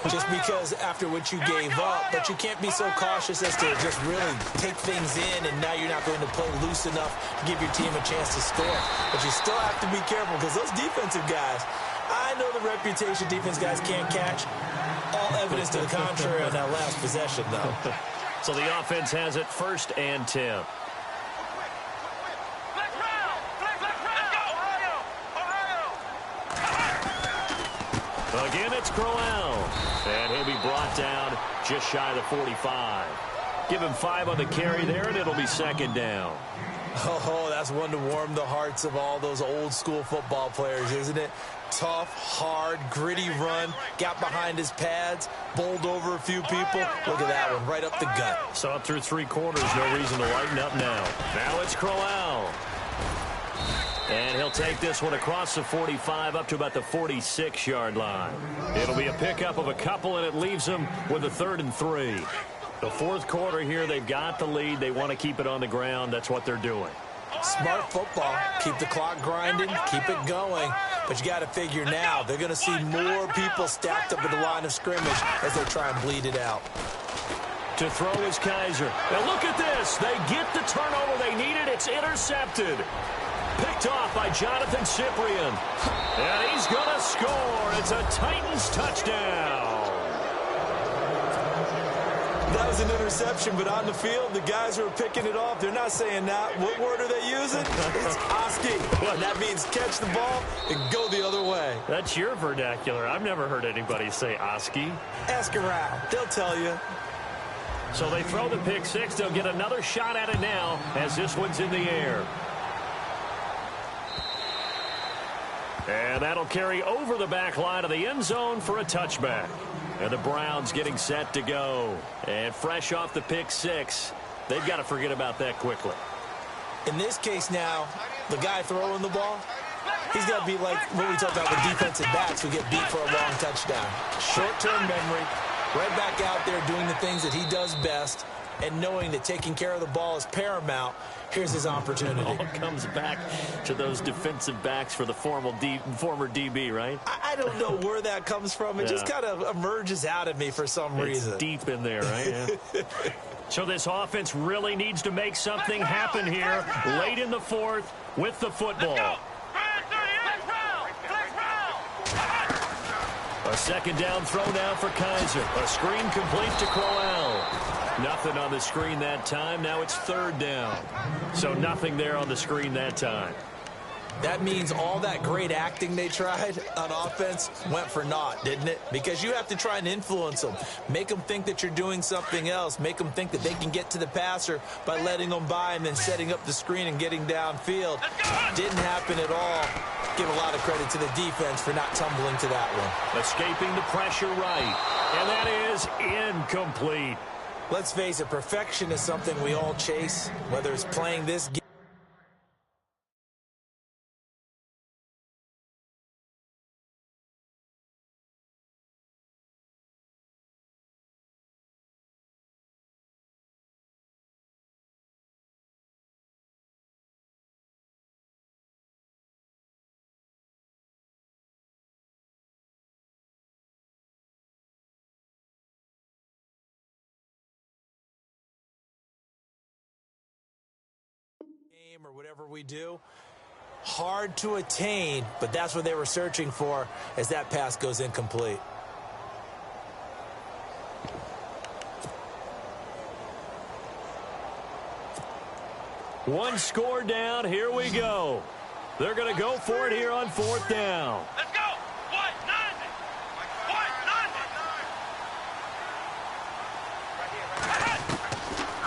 just because after what you gave up, but you can't be so cautious as to just really take things in, and now you're not going to play loose enough to give your team a chance to score. But you still have to be careful, because those defensive guys, I know the reputation defense guys can't catch. All evidence to the contrary on that last possession, though. So the offense has it 1st and 10. Again, it's Crowell. And he'll be brought down just shy of the 45. Give him 5 on the carry there, and it'll be 2nd down. Oh, that's one to warm the hearts of all those old school football players, isn't it? Tough, hard, gritty run. Got behind his pads, bowled over a few people. Look at that one, right up the gut. So up through 3 quarters, no reason to lighten up now. Now it's Crowell. And he'll take this one across the 45 up to about the 46-yard line. It'll be a pickup of a couple, and it leaves them with a 3rd and 3. The 4th quarter here, they've got the lead. They want to keep it on the ground. That's what they're doing. Smart football. Keep the clock grinding, keep it going. But you got to figure now, they're going to see more people stacked up at the line of scrimmage as they try and bleed it out. To throw is Kaiser. Now look at this. They get the turnover they needed. It's intercepted. Picked off by Jonathan Cyprien. And he's going to score. It's a Titans touchdown. that was an interception, but on the field, the guys who are picking it off, they're not saying that. What word are they using? It's Oski. And that means catch the ball and go the other way. That's your vernacular. I've never heard anybody say Oski. Ask around. They'll tell you. So they throw the pick six. They'll get another shot at it now as this one's in the air. And that'll carry over the back line of the end zone for a touchback. And the Browns getting set to go. And fresh off the pick six, they've got to forget about that quickly. In this case now, the guy throwing the ball, he's got to be like what we talked about with defensive backs who get beat for a long touchdown. Short-term memory, right back out there doing the things that he does best, and knowing that taking care of the ball is paramount. Here's his opportunity. It all comes back to those defensive backs for the former DB, right? I don't know where that comes from. It just kind of emerges out of me for some reason. It's deep in there, right? Yeah. So this offense really needs to make something happen here late in the fourth with the football. A second down throw now for Kaiser. A screen complete to Crowell. Nothing on the screen that time. Now it's third down. So nothing there on the screen that time. That means all that great acting they tried on offense went for naught, didn't it? Because you have to try and influence them. Make them think that you're doing something else. Make them think that they can get to the passer by letting them by and then setting up the screen and getting downfield. Didn't happen at all. Give a lot of credit to the defense for not tumbling to that one. Escaping the pressure right. And that is incomplete. Let's face it, perfection is something we all chase, whether it's playing this game. Or whatever we do, hard to attain, but that's what they were searching for as that pass goes incomplete. One score down. Here we go. They're going to go for it here on fourth down. Let's go. What? Nothing. What? Nothing.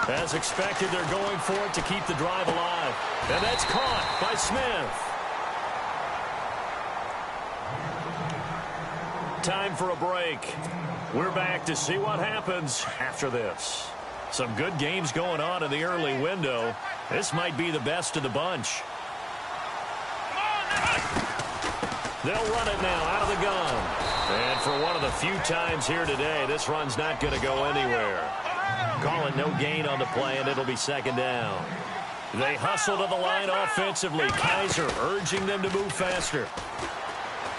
As expected, they're going for it to keep the drive alive. And that's caught by Smith. Time for a break. We're back to see what happens after this. Some good games going on in the early window. This might be the best of the bunch. They'll run it now out of the gun. And for one of the few times here today, this run's not going to go anywhere. Call it no gain on the play, and it'll be second down. They hustle to the line offensively. Kaiser urging them to move faster.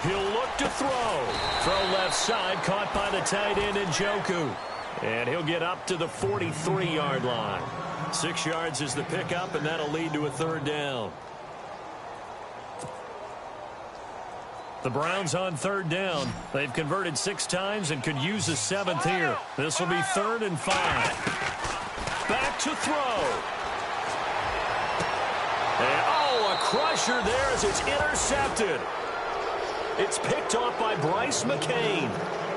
He'll look to throw. Throw left side, caught by the tight end Njoku. And he'll get up to the 43-yard line. 6 yards is the pickup, and that'll lead to a third down. The Browns on third down. They've converted 6 times and could use a 7th here. This will be 3rd and 5. Back to throw. And, a crusher there as it's intercepted. It's picked off by Bryce McCain.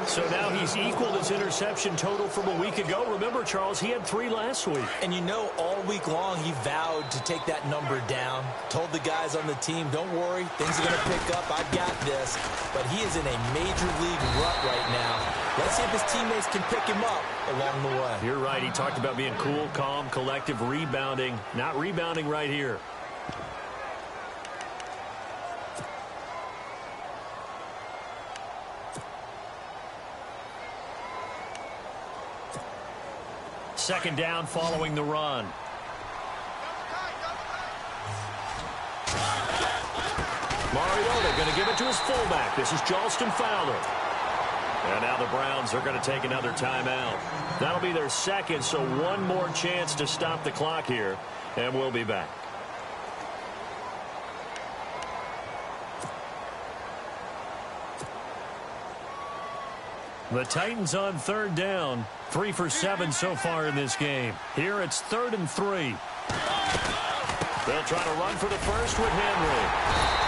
So now he's equaled his interception total from a week ago. Remember, Charles, he had 3 last week. And you know, all week long he vowed to take that number down. Told the guys on the team, don't worry, things are going to pick up. I've got this. But he is in a major league rut right now. Let's see if his teammates can pick him up along the way. You're right. He talked about being cool, calm, collective, rebounding. Not rebounding right here. Second down following the run. Mariota going to give it to his fullback. This is Charleston Fowler. And now the Browns are going to take another timeout. That'll be their second, so one more chance to stop the clock here, and we'll be back. The Titans on 3rd down. 3 for 7 so far in this game. Here it's 3rd and 3. They'll try to run for the first with Henry.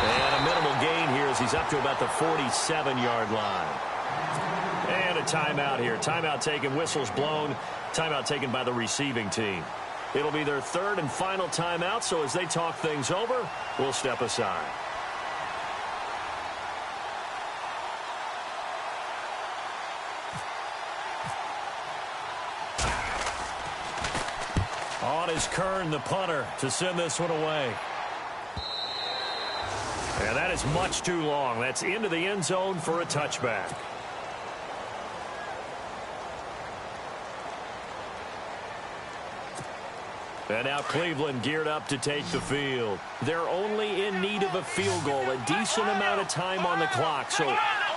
And a minimal gain here as he's up to about the 47-yard line. And a timeout here. Timeout taken, whistles blown. Timeout taken by the receiving team. It'll be their 3rd and final timeout, so as they talk things over, we'll step aside. On is Kern, the punter, to send this one away. And that is much too long. That's into the end zone for a touchback. And now Cleveland geared up to take the field. They're only in need of a field goal, a decent amount of time on the clock. So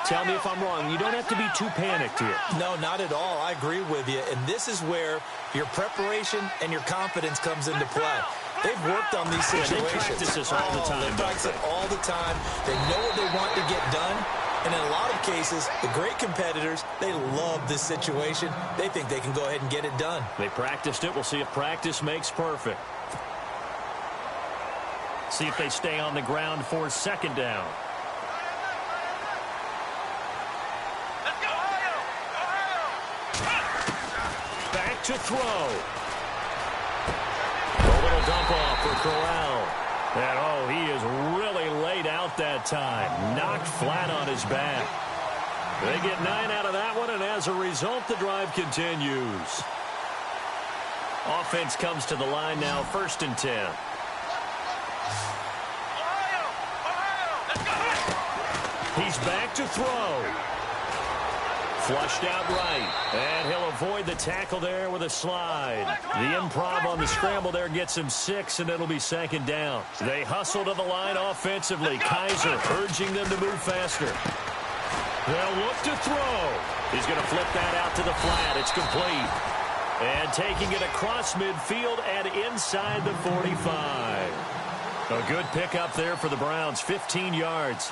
tell me if I'm wrong. You don't have to be too panicked here. No, not at all. I agree with you. And this is where your preparation and your confidence comes into play. They've worked on these situations. They practice this all the time. They practice it all the time. They know what they want to get done. And in a lot of cases, the great competitors, they love this situation. They think they can go ahead and get it done. They practiced it. We'll see if practice makes perfect. See if they stay on the ground for 2nd down. Let's go, Ohio! Back to throw. A little dump off for Corral. And, oh, he is really laid out that time. Knocked flat on his back. They get 9 out of that one, and as a result, the drive continues. Offense comes to the line now, 1st and 10. Let's go! He's back to throw. Flushed out right. And he'll avoid the tackle there with a slide. The improv on the scramble there gets him 6, and it'll be 2nd down. They hustle to the line offensively. Kaiser urging them to move faster. They'll look to throw. He's going to flip that out to the flat. It's complete. And taking it across midfield and inside the 45. A good pickup there for the Browns. 15 yards.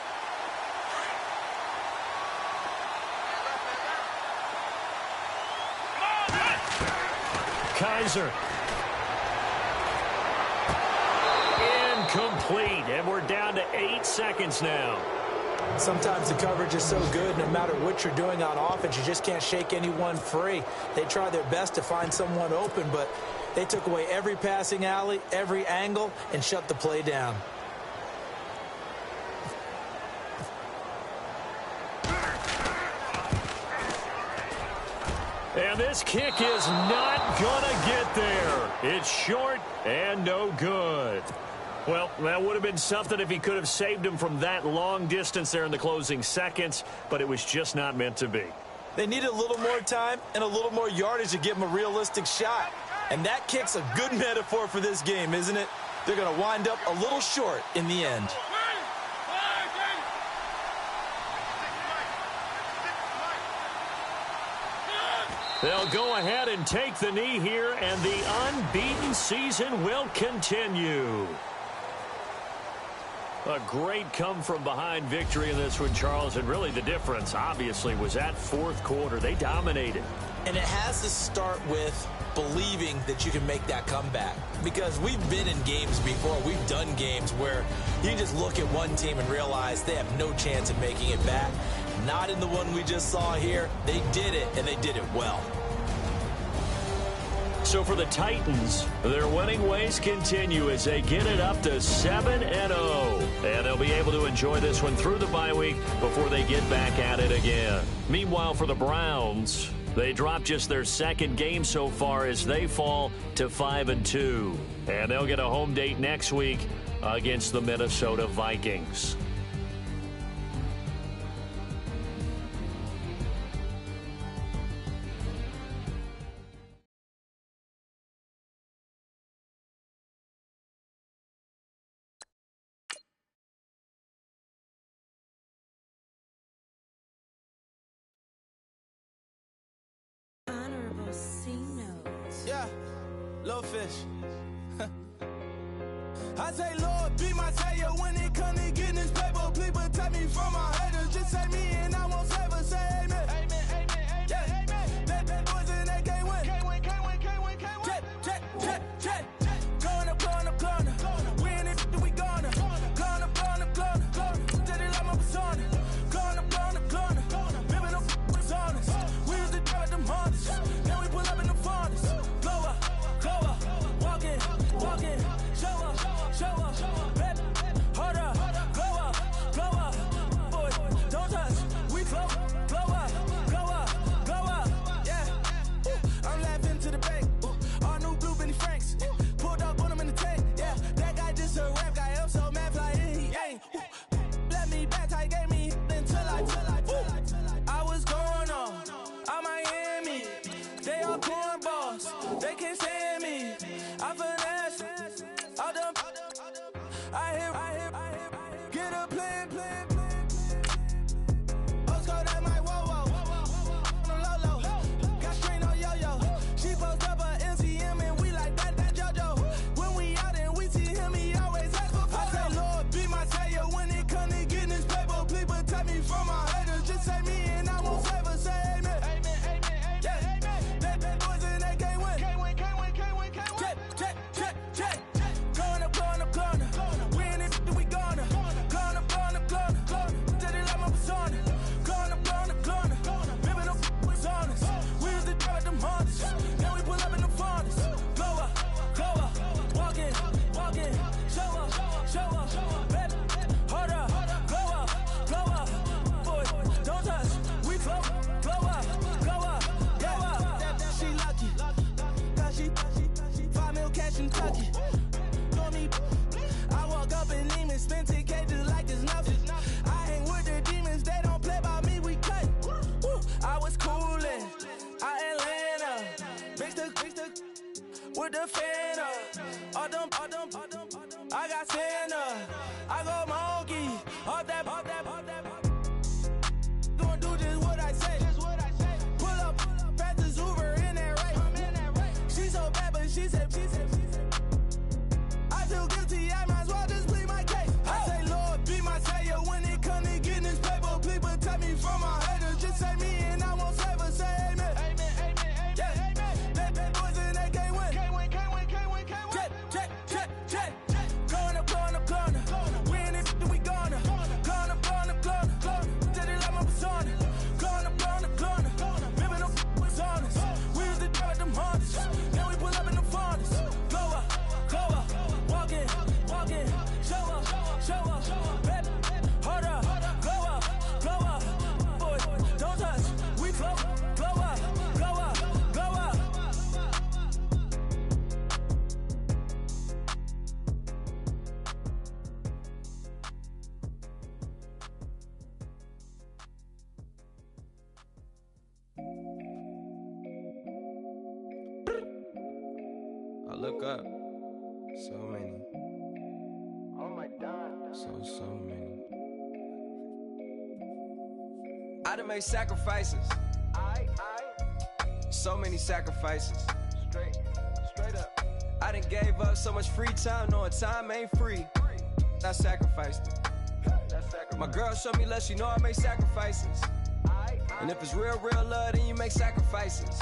Kaiser. Incomplete. And we're down to 8 seconds now. Sometimes the coverage is so good, no matter what you're doing on offense, you just can't shake anyone free. They try their best to find someone open, but they took away every passing alley, every angle, and shut the play down. And this kick is not going to get there. It's short and no good. Well, that would have been something if he could have saved him from that long distance there in the closing seconds, but it was just not meant to be. They need a little more time and a little more yardage to give him a realistic shot. And that kick's a good metaphor for this game, isn't it? They're going to wind up a little short in the end. They'll go ahead and take the knee here, and the unbeaten season will continue. A great come-from-behind victory in this one, Charles, and really the difference, obviously, was that 4th quarter. They dominated. And it has to start with believing that you can make that comeback. Because we've been in games before. We've done games where you just look at one team and realize they have no chance of making it back. Not in the one we just saw here. They did it, and they did it well. So for the Titans, their winning ways continue as they get it up to 7-0. And they'll be able to enjoy this one through the bye week before they get back at it again. Meanwhile, for the Browns, they drop just their 2nd game so far as they fall to 5-2. And they'll get a home date next week against the Minnesota Vikings. Yeah, little fish. I say, Lord, be my savior when it come to getting this paper. Please protect me from my haters. Just say me and I won't save us. Say amen. Amen, amen, All them, I hear, get a plan. Postcode at my whoa. On the low. Got strain on yo-yo. She post up a MCM and we like that JoJo. When we out and we see him, he always ask for photo. I say, Lord, be my savior when it come to getting this paper. Please protect me from my haters. Just say me and I won't save her. Say amen. Yeah. That boys and they can't win. Check. Going up. We in it, we gonna. Going up. Did it like my persona. Going up. Ripping up was honest. We used to drive at them Hondas. Now we pull up in the Fondas. Glow up. Walk in. Show up. Baby, hold up. Glow up. Boy, don't touch. We flow. Glow up. Yeah. She lucky. Cause she 5 mil cash in Kentucky. Know me. I walk up in Neiman, spend 10K just like it's nothing. I hang with the demons, they don't play by me, we cut. I was coolin', Atlanta, mixed with the fan up. All them, I got Santa, I go monkey, all that. Gonna do just what I say. Pull up, fastest Uber in that race. She so bad, but she said. I feel guilty, I might as well just plead my case. I say, Lord, be my savior when it come to getting this paper. Please protect me from my haters. Just say me and I won't save her. Say amen. Yeah. That boys and they can't win. Check. Going up. We in it, we gonna. Going up. Did it like my persona. Going up. Ripping up was honest. We used to drive at them Hondas. Now we pull up in the Fondas. Glow up. Walk in. Show up. Baby, hold up. Glow up. Boy, don't touch. We flow. Glow up. I look up. So many. Oh my God. So many. I done made sacrifices. So many sacrifices. Straight up. I done gave up so much free time, knowing time ain't free. I sacrificed it. My girl showed me love, she know I make sacrifices. And if it's real love, then you make sacrifices.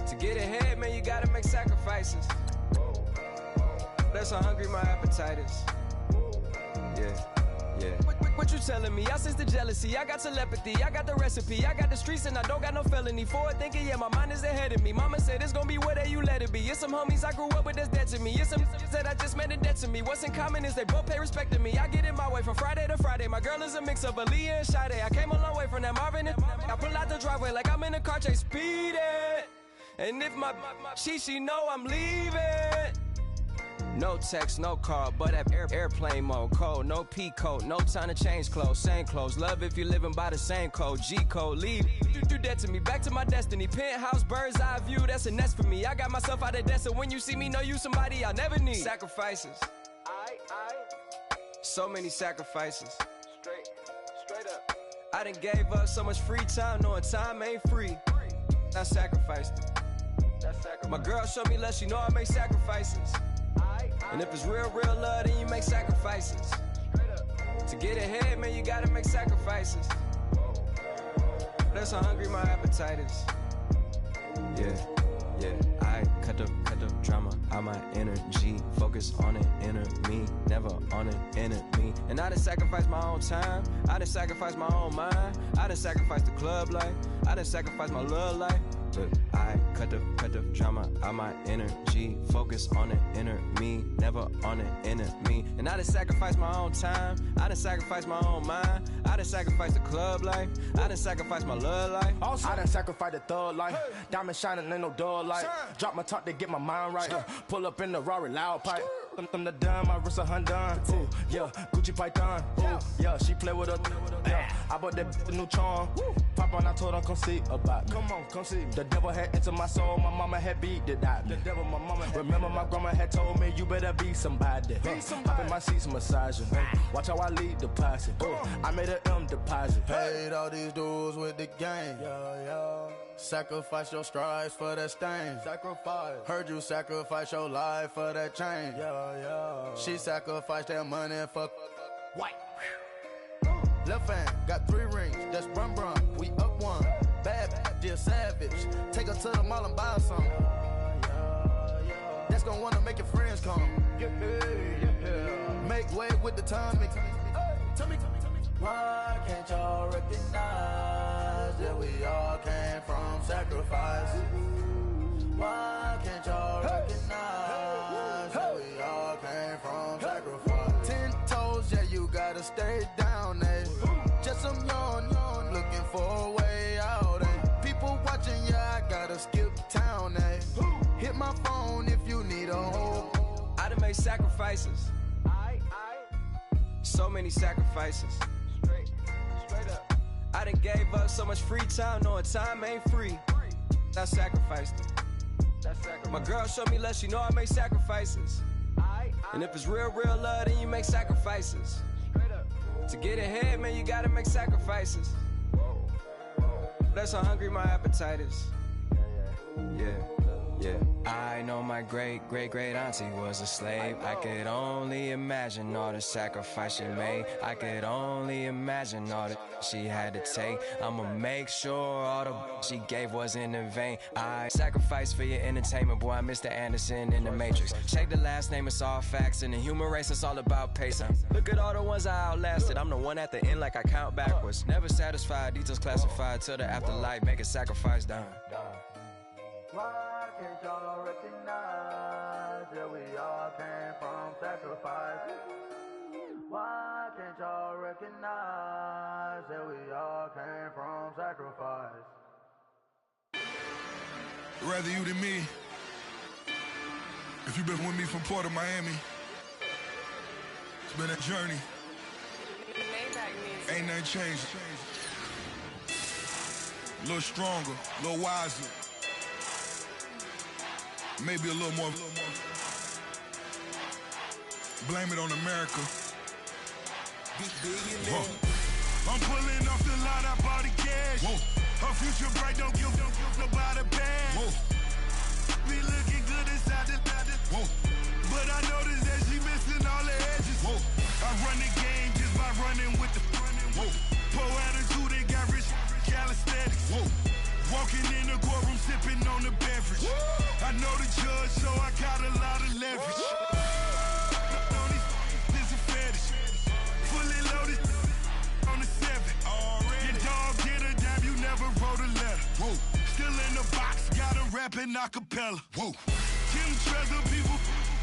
To get ahead, man, you gotta make sacrifices. That's how hungry my appetite is. Yeah. What you telling me? I sense the jealousy, I got telepathy, I got the recipe, I got the streets and I don't got no felony. Forward thinking, yeah, my mind is ahead of me. Mama said it's gonna be whatever you let it be. It's some homies I grew up with that's dead to me. It's some that I just made a debt to me. What's in common is they both pay respect to me. I get in my way from Friday to Friday. My girl is a mix of Aaliyah and Sade. I came a long way from that Marvin and I pull out the driveway like I'm in a car chase speeding. And if my she know I'm leaving. No text, no call, but at airplane mode. Code, no P code, no time to change clothes. Same clothes, love if you're living by the same code. G code, leave. You do that to me, back to my destiny. Penthouse, bird's eye view, that's a nest for me. I got myself out of debt, so when you see me, know you somebody I'll never need. Sacrifices. So many sacrifices. Straight up. I done gave up so much free time, knowing time ain't free. I sacrificed it. My girl showed me love, she know I make sacrifices. And if it's real love, then you make sacrifices. To get ahead, man, you gotta make sacrifices. That's how hungry my appetite is. Yeah. I cut the drama out my energy. Focus on an inner me, never on an enemy. And I done sacrificed my own time. I done sacrificed my own mind. I done sacrificed the club life. I done sacrificed my love life. But I cut the drama out my energy. Focus on an inner me, never on an enemy. And I done sacrificed my own time. I done sacrificed my own mind. I done sacrificed the club life. I done sacrificed my love life. Also, I done sacrificed the thug life. Diamond shining, ain't no dull light. Drop my top to get my mind right. Pull up in the Rari loud pipe. Them the dime, my wrist a Hyundai. Ooh, yeah, Gucci Python. Ooh, yeah, she play with her. Yeah, I bought that new charm. Pop on, I told her come see about me. Come on, come see. The devil had entered my soul, my mama had beat it out. The devil, my mama. Remember my grandma had told me you better be somebody. Hop in my seats massaging. Watch how I lead the posse. I made an M deposit. Paid all these dudes with the game. Sacrifice your strides for that stain. Sacrifice. Heard you sacrifice your life for that change. She sacrificed that money for white. Left hand got 3 rings. That's brum brum. We up one. Bad, dear savage. Take her to the mall and buy something. That's gonna wanna make your friends come. Make way with the timing. Tell me. Why can't y'all recognize that we all came from sacrifice? Why can't y'all recognize that we all came from sacrifice? 10 toes, yeah, you gotta stay down, eh? Just some yawn, looking for a way out, eh? People watching, yeah, I gotta skip town, eh? Hit my phone if you need a home. I done made sacrifices. So many sacrifices. Straight up. I done gave up so much free time, knowing time ain't free. I sacrificed it. My girl showed me love, she know I make sacrifices. And if it's real love, then you make sacrifices. To get ahead, man, you gotta make sacrifices. That's how hungry my appetite is. Yeah. I know my great auntie was a slave. I could only imagine all the sacrifice she made. I could only imagine all that she had to take. I'ma make sure all the she gave wasn't in vain. I sacrificed for your entertainment, boy. I'm Mr. Anderson in the Matrix. Check the last name, it's all facts. In the human race, it's all about pacing. Look at all the ones I outlasted. I'm the one at the end like I count backwards. Never satisfied, details classified till the afterlife. Make a sacrifice down. Why can't y'all recognize that we all came from sacrifice? Why can't y'all recognize that we all came from sacrifice? Rather you than me. If you've been with me from Port of Miami, it's been a journey. Ain't nothing changed. A little stronger, a little wiser. Maybe a little more. Blame it on America. I'm pulling off the lot, I bought the cash. Her future bright, don't give nobody bad. Be looking good inside the but I noticed that she missing all the edges. I run the game just by running with the poor attitude, they got rich calisthenics. Walking in the courtroom, sipping on the beverage. I know the judge, so I got a lot of leverage. This a fetish. Fully loaded on the 7. Your dog get a dime, you never wrote a letter. Still in the box, got a rapping acapella. Kim Treasure, people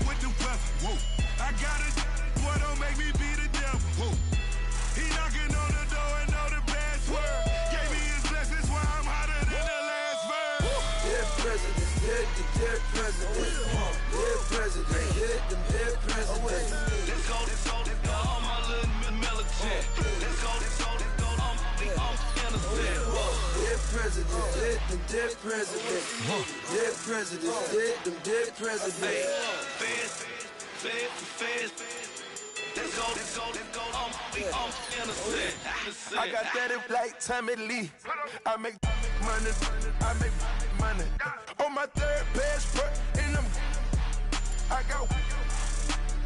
with the weather. I got a boy, don't make me be the devil. He knocking on the door and know the password. Gave me his blessings while I'm hotter than the last verse. Dead presidents, dead presidents. Dead presidents, dead presidents. Let's go, all my little militant. Let's go, I'm innocent. Dead presidents, dead presidents. Dead presidents, dead presidents. Feds. Let's go, I'm innocent. I got that in like Tommy Lee. I make money. On my third passport, and I got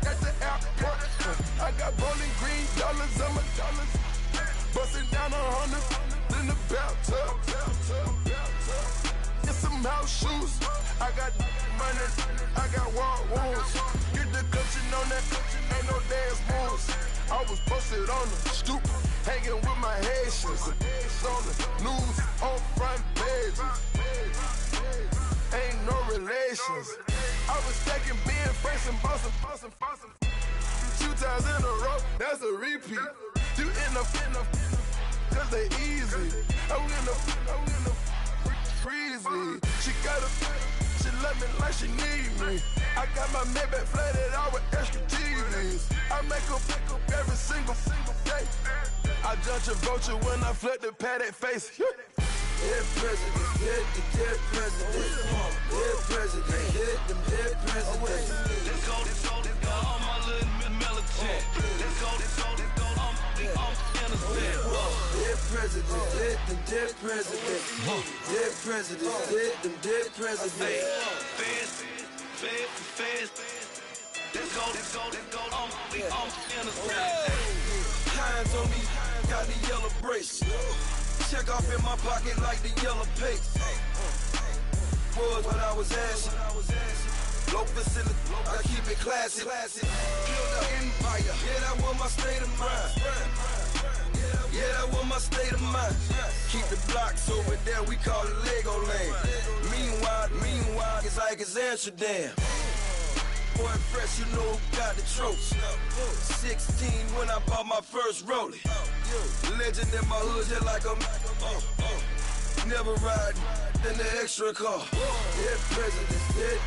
at the airport. I got bowling green dollars on my dollars. Busting down 100 in the bathtub. Get some house shoes. I got money. I got war wounds. Get the coaching on that. Ain't no dance moves. I was posted on the stoop, hanging with my Haitians. On the news, on front pages. Ain't no relations. I was stacking being fresh and bustin'. 2 times in a row, that's a repeat. You end up, cause they easy. I'm in the freezy. She love me like she need me. I got my Maybach flooded out with extra. John Travolta when I flip the paddock face. Dead president, hit the dead president. Dead president, hit them dead presidents. Let's go, all my little militant. Let's go, I'm innocent. Dead president, hit them dead presidents. Dead president, hit them dead presidents. Fast. Let's go, I'm innocent. Hands on me, got the yellow brace. Check off in my pocket like the yellow paste. Was when I was asking. Low facility, I keep it classy. Build an empire, yeah, that was my state of mind. Yeah, that was my state of mind. Keep the blocks over there, we call it Lego Land. Meanwhile, it's like it's Amsterdam. Boy, fresh, you know who got the tropes. 16 when I bought my first rollie. Legend in my hood, just like a never ride in the extra car. Dead presidents, dead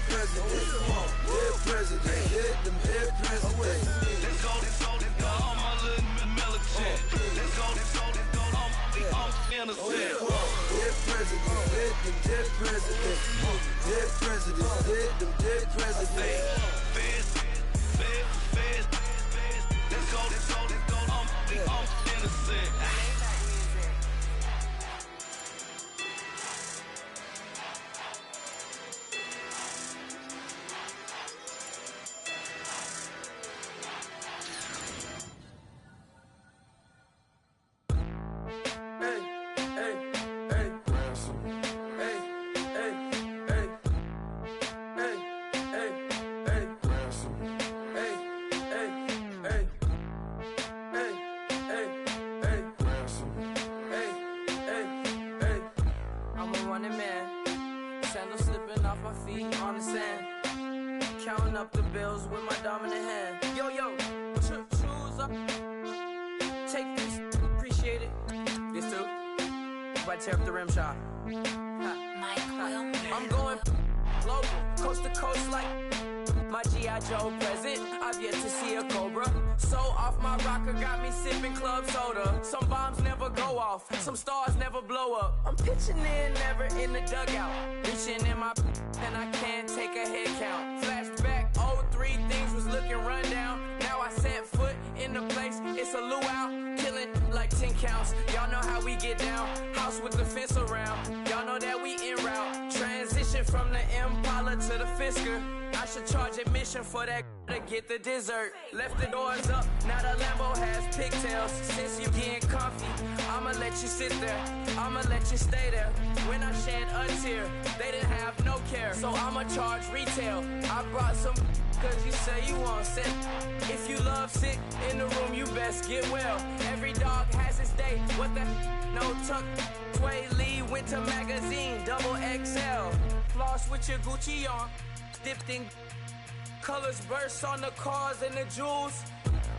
presidents. Dead presidents, hit them dead presidents. Let's go, all my little militant. Let's go, I'm innocent. Dead presidents, hit them dead presidents. Dead presidents, hit them dead presidents. Fast. Let's go, I'm innocent. Counting up the bills with my dominant hand. Yo, choose up. Take this, appreciate it. This too. But tear up the rim shot. I'm going global, coast to coast like my G.I. Joe present. I've yet to see a Cobra. So off my rocker got me sipping club soda. Some bombs never go off, some stars never blow up. I'm pitching in, never in the dugout. Reaching in my and I can't take a head count. Flashback, 03, things was looking run down. Now I set foot in the place, it's a luau. Killing like 10 counts, y'all know how we get down. House with the fence around, y'all know that we en route. Transition from the Impala to the Fisker. I should charge admission for that to get the dessert. Left the doors up, now the Lambo has pigtails. Since you getting comfy, I'ma let you sit there, I'ma let you stay there. When I shed a tear, they didn't have no care, so I'ma charge retail. I brought some cause you say you want sick. If you love sick in the room, you best get well. Every dog has its day, what the no tuck. Sway Lee, Winter Magazine, double XL. Floss with your Gucci on, dipped in colors burst on the cars and the jewels.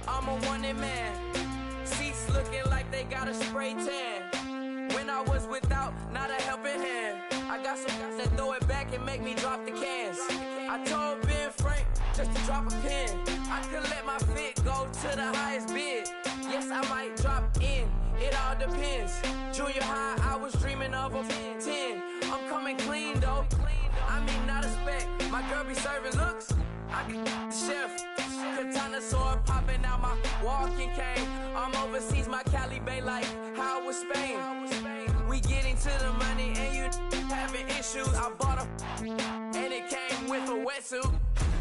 I'm a wanted man. Seats looking like they got a spray tan. When I was without, not a helping hand. I got some guys that throw it back and make me drop the cans. I told Ben Frank just to drop a pin. I could let my fit go to the highest bid. Yes, I might drop in, it all depends. Junior high, I was dreaming of a 10. I'm coming clean though. I mean, not a spec. My girl be serving looks. I can the chef. Katana sword popping out my walking cane. I'm overseas, my Cali Bay like how was Spain. We getting to the money and you having issues. I bought a and it came with a wetsuit.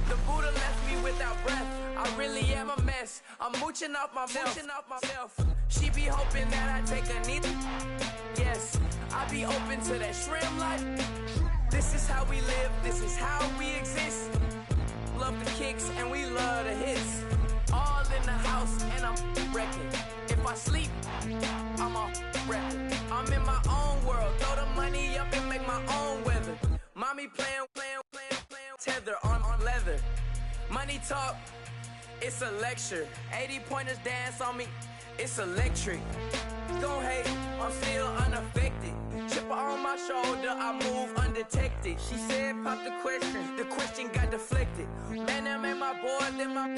The Buddha left me without breath. I really am a mess. I'm mooching off myself. She be hoping that I take a knee. Yes, I be open to that shrimp life. This is how we live, this is how we exist. Love the kicks and we love the hits. All in the house and I'm wrecking. If I sleep, I'm off record. I'm in my own world, throw the money up and make my own weather. Mommy playing, tether on leather. Money talk, it's a lecture. 80 pointers dance on me, it's electric. Don't hate, I'm still unaffected. Chipper on my shoulder, I move undetected. She said pop the question got deflected. Man, that made my boy, then my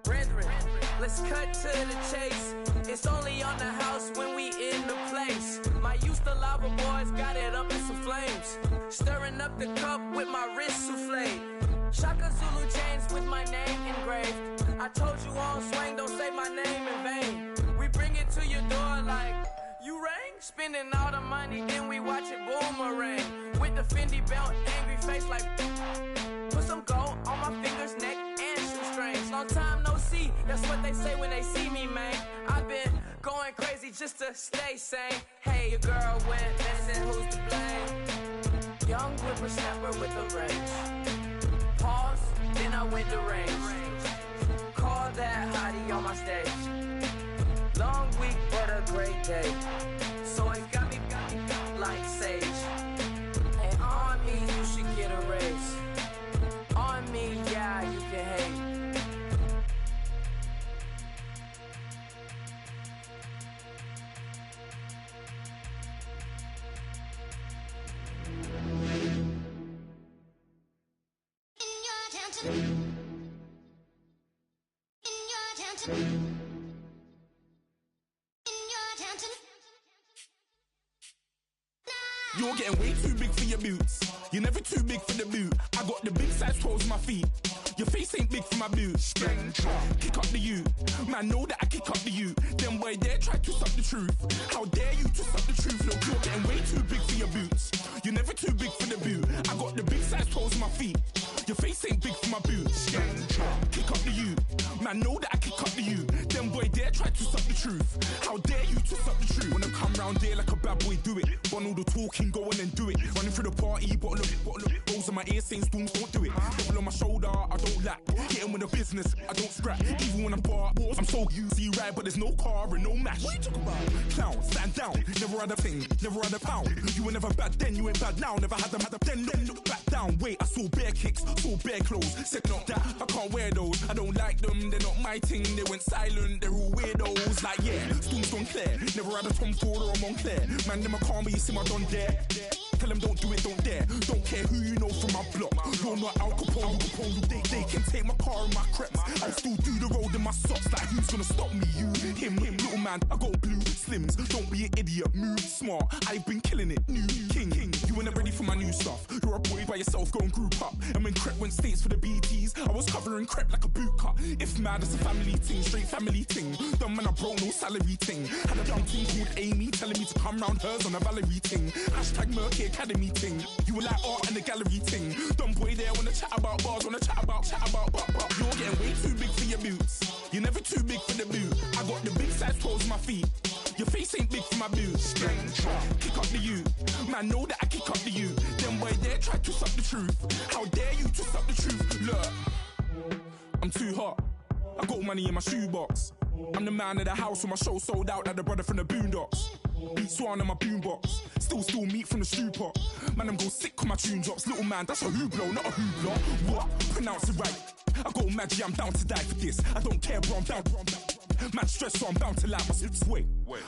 brethren. Let's cut to the chase. It's only on the house when we in the place. My used to lava boys got it up in some flames. Stirring up the cup with my wrist souffle. Shaka Zulu chains with my name engraved. I told you on swing, don't say my name in vain. We bring it to your door like, you rang? Spending all the money, then we watch it boomerang. With the Fendi belt, angry face like, put some gold on my fingers, neck, and shoestrings. Long time no see, that's what they say when they see me, man. I've been going crazy just to stay sane. Hey, your girl went missing, who's to blame? Young whippersnapper with a range. Pause, then I went to range. Call that hottie on my stage. Long week, but a great day. So it got me like sage. And on me, you should get a raise. On me, yeah, you can hate. You're getting way too big for your boots. You're never too big for the boot. I got the big size toes on my feet. Your face ain't big for my boots. Kick up the you. Man, know that I kick up the you. Them boy there try to suck the truth. How dare you to suck the truth? Look, you're getting way too big for your boots. You're never too big for the boot. I got the big size toes on my feet. Your face ain't big for my boots. Kick up the you. Man, know that I kick up the you. Them boy there try to suck the truth. How dare you to suck the truth? Wanna come round there like a bad boy, do it. Want all the talking, go on and do it. Running through the party, bottle up. Rolls in my ear saying storms, don't do it. Devil on my shoulder, I don't lack. Getting with the business, I don't scrap. Even when I'm bar, I'm so easy right, but there's no car and no match. What you talking about? Clown, stand down. Never had a thing, never had a pound. You were never bad then, you ain't bad now. Never had them, then look back down. Wait, I saw bare kicks, saw bare clothes. Said not that, I can't wear those. I don't like them, they're not my thing. They went silent, they're all weirdos. Like yeah, storms gone clear. Never had a Tom Ford or a Montclair. Man, them I can't be, you see my done there. Tell them don't do it, don't dare. Don't care who you know from my block. You're not Al Capone, they can take my car and my creps. I still do the road in my socks. Like who's gonna stop me? You, him, little man. I got blue slims. Don't be an idiot, move smart. I've been killing it, new king. You weren't ready for my new stuff. You're a boy by yourself, go and group up. And when Crep went states for the BTs, I was covering Crep like a boot cut. If mad, it's a family thing, straight family thing. Dumb man, I broke no salary thing. Had a young thing called Amy telling me to come round hers on a Valerie thing. Hashtag Murky Academy thing. You were like art and the gallery thing. Dumb boy there wanna chat about bars, wanna chat about. You're getting way too big for your boots. You're never too big for the boot. I got the big size toes on my feet. Your face ain't big for my boots. Kick up the you. Man, know that I kick up the you. Them boy there try to suck the truth. How dare you to suck the truth? Look, I'm too hot. I got money in my shoebox. I'm the man of the house when my show sold out like the brother from the Boondocks. Beat Swan on my boombox. Still meat from the stew pot. Man, I'm go sick when my tune drops. Little man, that's a hooplo, not a hoopla. What? Pronounce it right. I go Maggie, I'm down to die for this. I don't care, bro, I'm down. Man stressed, so I'm bound to lie my slips. Wait,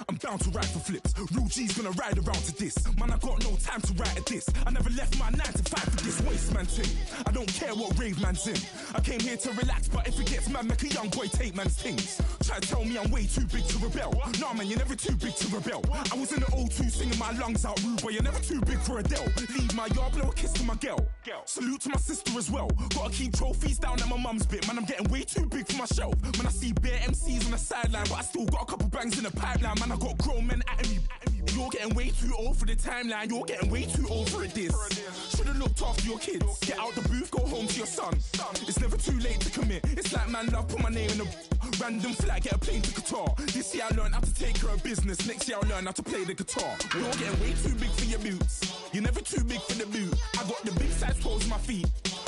I'm bound to ride for flips. Real G's gonna ride around to this. Man, I got no time to write at this. I never left my 9 to 5 for this waste man thing. I don't care what rave man's in. I came here to relax, but if it gets mad, make a young boy take man's things. Try to tell me I'm way too big to rebel. Nah, man, you're never too big to rebel. I was in the O2 singing my lungs out rude, but you're never too big for Adele. Leave my yard, blow a kiss to my girl. Salute to my sister as well. Gotta keep trophies down at my mum's bit. Man, I'm getting way too big for my shelf. Man, I see bare MCs on the sideline, but I still got a couple bangs in the pipeline. Man, I got grown men at me. You're getting way too old for the timeline. You're getting way too old for it, this. Should've looked after your kids. Get out the booth, go home to your son. It's never too late to commit. It's like man love, put my name in a random flag, get a plane to Qatar. This year I learned how to take care of business. Next year I'll learn how to play the guitar. You're getting way too big for your boots. You're never too big for the boot. I got the big size toes on my feet.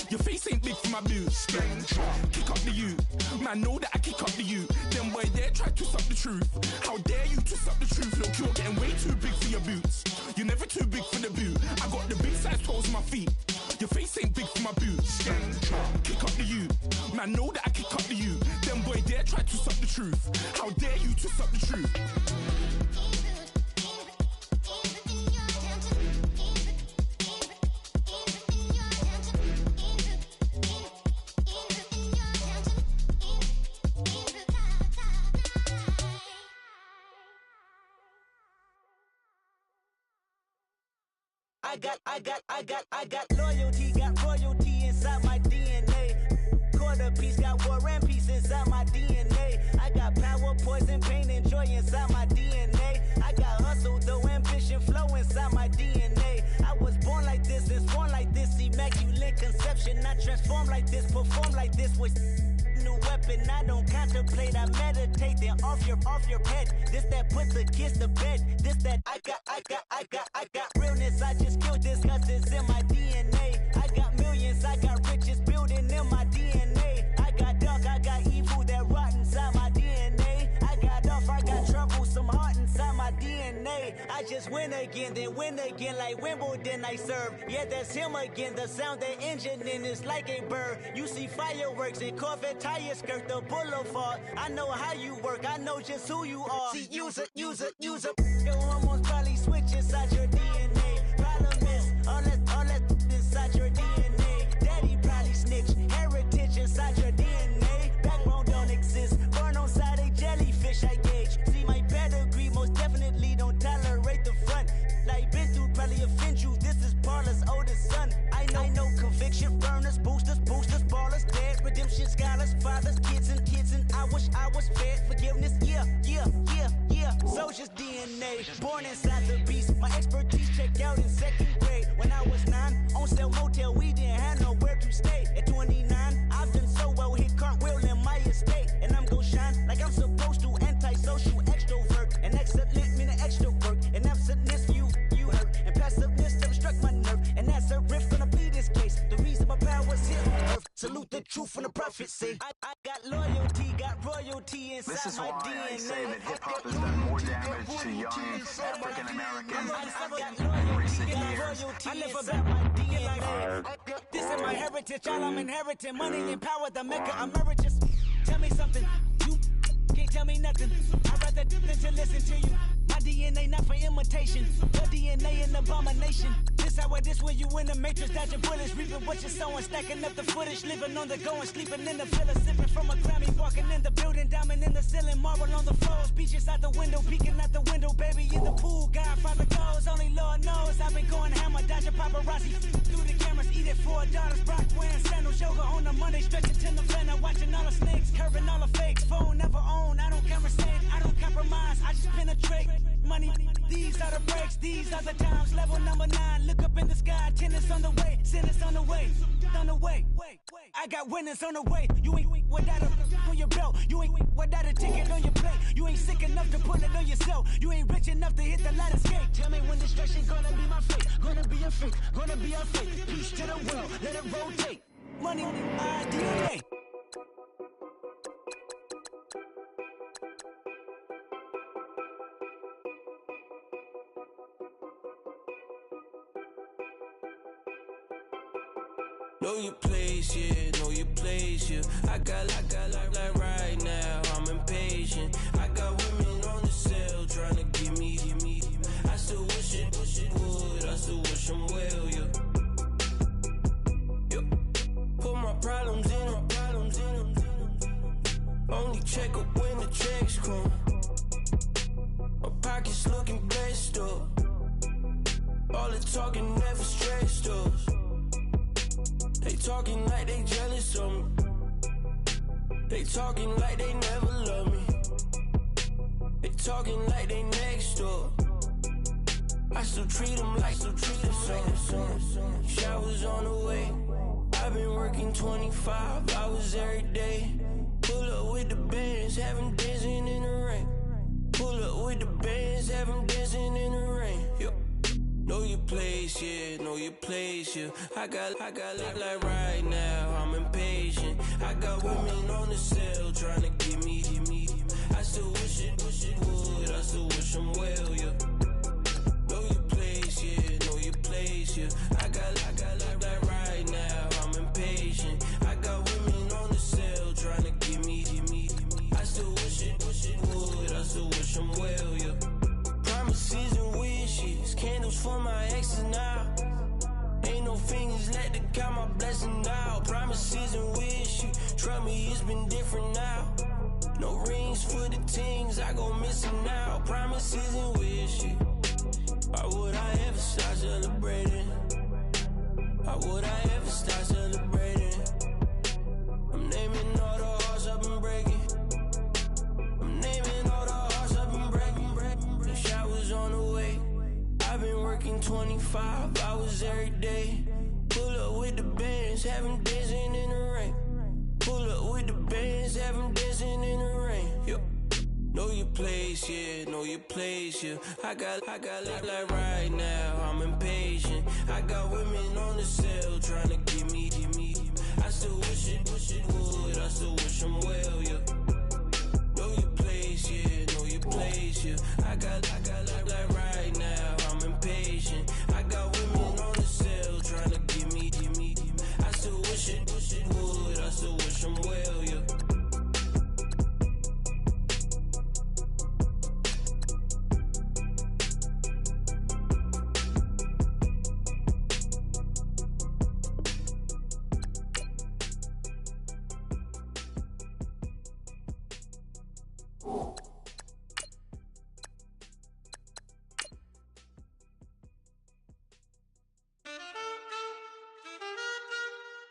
Your face ain't big for my boots. Kick up the you. Man, know that I kick up the you. Them boy there try to suck the truth. How dare you to suck the truth? Look, you're getting way too big for your boots. You're never too big for the boot. I got the big size toes on my feet. Your face ain't big for my boots. Kick up the you. Man, know that I kick up the you. Them boy there try to suck the truth. How dare you to suck the truth? got loyalty, got royalty inside my DNA. Quarter piece, got war and peace inside my DNA. I got power, poison, pain, and joy inside my DNA. I got hustle, though ambition, flow inside my DNA. I was born like this, and born like this, immaculate conception. I transform like this, perform like this with new weapon. I don't contemplate, I meditate. Then off your head. This that put the kids to bed. This that I got realness. I just killed this 'cause it's in my DNA. I got millions, I got riches building in my DNA. I got dark, I got evil that rot inside my DNA. I got off, I got trouble, some heart inside my DNA. I just win again, then win again like Wimbledon I serve. Yeah, that's him again. The sound the engine in is like a bird. You see fireworks and Corvette tires skirt the boulevard. I know how you work, I know just who you are. See, use it. Your hormones probably switch inside your DNA. Problem is, all that inside your DNA. Daddy probably snitch, heritage inside your DNA. Backbone don't exist, born on side a jellyfish I gauge. See my pedigree, most definitely don't tolerate the front. Like been through, probably offend you, this is Paula's oldest son. I know conviction, burners, boosters, ballers, dead, redemption, scholars, fathers, kids and I wish I was fed forgiveness, yeah. Soldier's DNA, born inside the beast. My expertise checked out in 2nd grade. When I was 9, on sale motel, we didn't have nowhere to stay. At 29, I've done so well, hit cartwheel in my estate. And I'm gon' shine like I'm supposed to, antisocial extrovert. And excellent meaning extra work. And absentness, you hurt. And passiveness never struck my nerve. And that's a riff, gonna plead this case. The reason my power's here on earth. Salute the truth from the prophecy. I got loyalty, got royalty inside this is my why DNA. I say that hip-hop has done more damage to young African Americans in recent years. I live about my DNA. This is my heritage, all I'm inheriting. Money and power, the maker emeritus. Tell me something, you can't tell me nothing. I'd rather than to listen to you. My DNA not for imitation. Your DNA an abomination. This where you in the matrix, dodging bullets, reaping what you're sowing, stacking up the footage, living on the go and sleeping in the villa, sipping from a Grammy, walking in the building, diamond in the ceiling, marble on the floors, beaches out the window, peeking out the window, baby in the pool, Godfather goes, only Lord knows, I've been going hammer, dodging paparazzi, through the cameras, eat it 4 daughters, Brock wearing sandals, yoga on a Monday, stretching to November, watching all the snakes, curving all the fakes, phone never own, I don't conversate, I don't compromise, I just penetrate, money, these are the breaks, these are the times, level number 9, look up in the sky, tennis on the way, sentence on the way, I got winners on the way. You ain't without a on your belt. You ain't without a ticket on your plate. You ain't sick enough to pull it on yourself. You ain't rich enough to hit the ladder skate. Tell me when destruction gonna be my fate. Gonna be a fate, gonna be a fate. Peace to the world, let it rotate. Money, DNA. Know your place, yeah, know your place, yeah. I got like right now, I'm impatient. I got women on the cell trying to give me. I still wish it would, I still wish them well, yeah. Put my problems in them. Only check up when the checks come. My pockets looking blessed up. All the talking never stressed us. They talking like they jealous of me. They talking like they never love me. They talking like they next door. I still treat them like the sun. Showers on the way. I've been working 25 hours every day. Pull up with the bands, have them dancing in the rain. Pull up with the bands, have them dancing in the rain. Yo. Know your place, yeah, know your place, yeah. I got like right now, I'm impatient. I got women on the cell trying to give me. I still wish it would, I still wish them well, yeah. Know your place, yeah, know your place, yeah. I got like right now, I'm impatient. I got women on the cell trying to give me. I still wish it would, I still wish them well, yeah. Promises and wishes, candles for my exes now. Ain't no fingers let to count my blessing now. Promises and wishes, trust me, it's been different now. No rings for the things I go missing now. Promises and wishes, why would I ever start celebrating? Why would I ever start celebrating? I'm naming all the hearts I've been breaking. I'm naming all the hearts I've been breaking. The shower's on the way. I've been working 25 hours every day. Pull up with the bands, have them dancing in the rain. Pull up with the bands, have them dancing in the rain. Yo. Know your place, yeah, know your place, yeah. I got like right now, I'm impatient. I got women on the cell trying to give me. I still wish it would, I still wish I'm well, yeah. Know your place, yeah, know your place, yeah. I got like right now, I'm impatient. I got women on the cell trying to give me. I still wish it would, I still wish I'm well, yeah.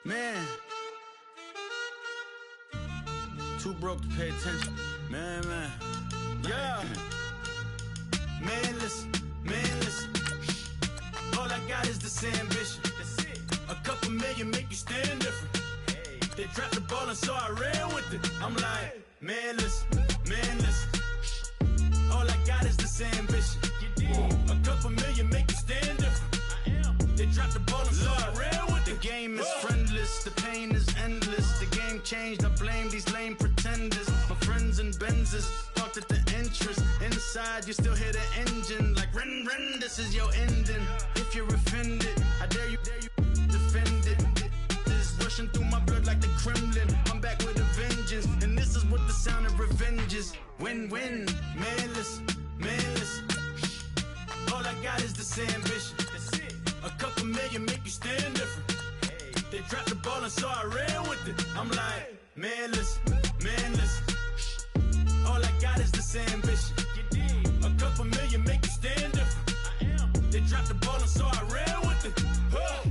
Man, too broke to pay attention. Man, yeah. Man, listen. All I got is this ambition. A couple million make you stand different. They dropped the ball and so I ran with it. I'm like, man, listen. All I got is this ambition. A couple million make you stand different. They dropped the ball and so I ran with it. The game is friendless, the pain is endless. The game changed, I blame these lame pretenders. My friends and Benzes parked at the entrance. Inside, you still hear the engine. Like, ren, this is your ending. If you're offended, I dare you defend it. This rushing through my blood like the Kremlin. I'm back with a vengeance. And this is what the sound of revenge is. Win-win, man, listen. All I got is this ambition. A couple million make you stand different. They dropped the ball and so I ran with it. I'm like, man, listen. All I got is this ambition. A couple million make you stand different. They dropped the ball and so I ran with it.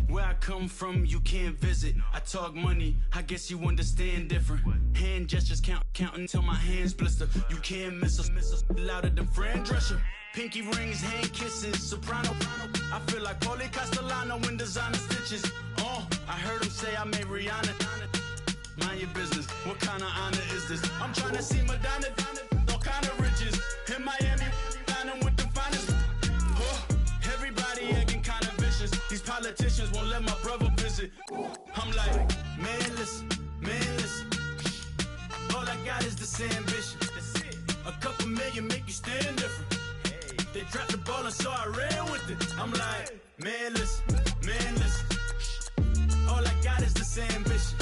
Where I come from, you can't visit. I talk money, I guess you understand different. Hand gestures counting till my hands blister. You can't miss us louder than Fran Drescher. Pinky rings, hand kisses, soprano. I feel like Paulie Castellano in designer stitches. I heard him say I made Rihanna. Mind your business, what kind of honor is this? I'm trying to see Madonna, all kind of riches. In Miami, dining with the finest. Everybody acting kind of vicious. These politicians won't let my brother visit. I'm like, man, listen. All I got is this ambition. A couple million make you stand different. They dropped the ball and so I ran with it. I'm like, man, listen. All I got is this ambition.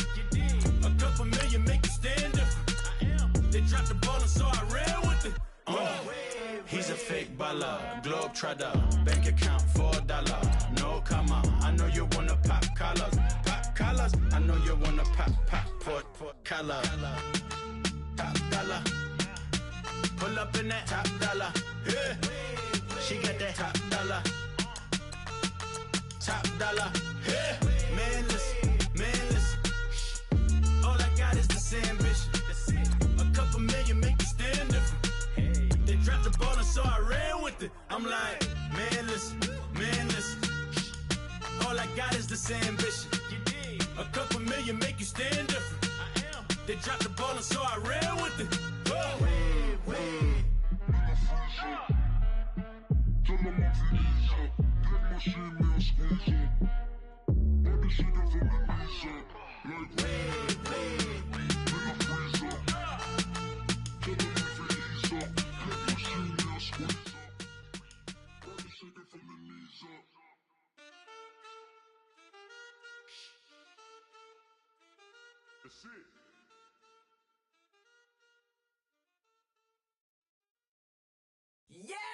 A couple million make you stand different. They dropped the ball and so I ran with it. He's a fake baller, globe trotter, bank account $4. No comma, I know you wanna pop collars. I know you wanna pop port collar. Top dollar, pull up in that top dollar. Yeah. She got that top dollar. Yeah. Man, listen. All I got is this ambition. A couple million make you stand different. They dropped the ball and so I ran with it. I'm like, man, listen. All I got is this ambition. A couple million make you stand different. They dropped the ball and so I ran with it. Tell them I'm Felicia, get my shit now squeeze up. Body shaking from the knees up, like in a freezer. Tell them I'm Felicia, get my shit now squeeze up. Body shaking from the knees up. That's it. Yeah.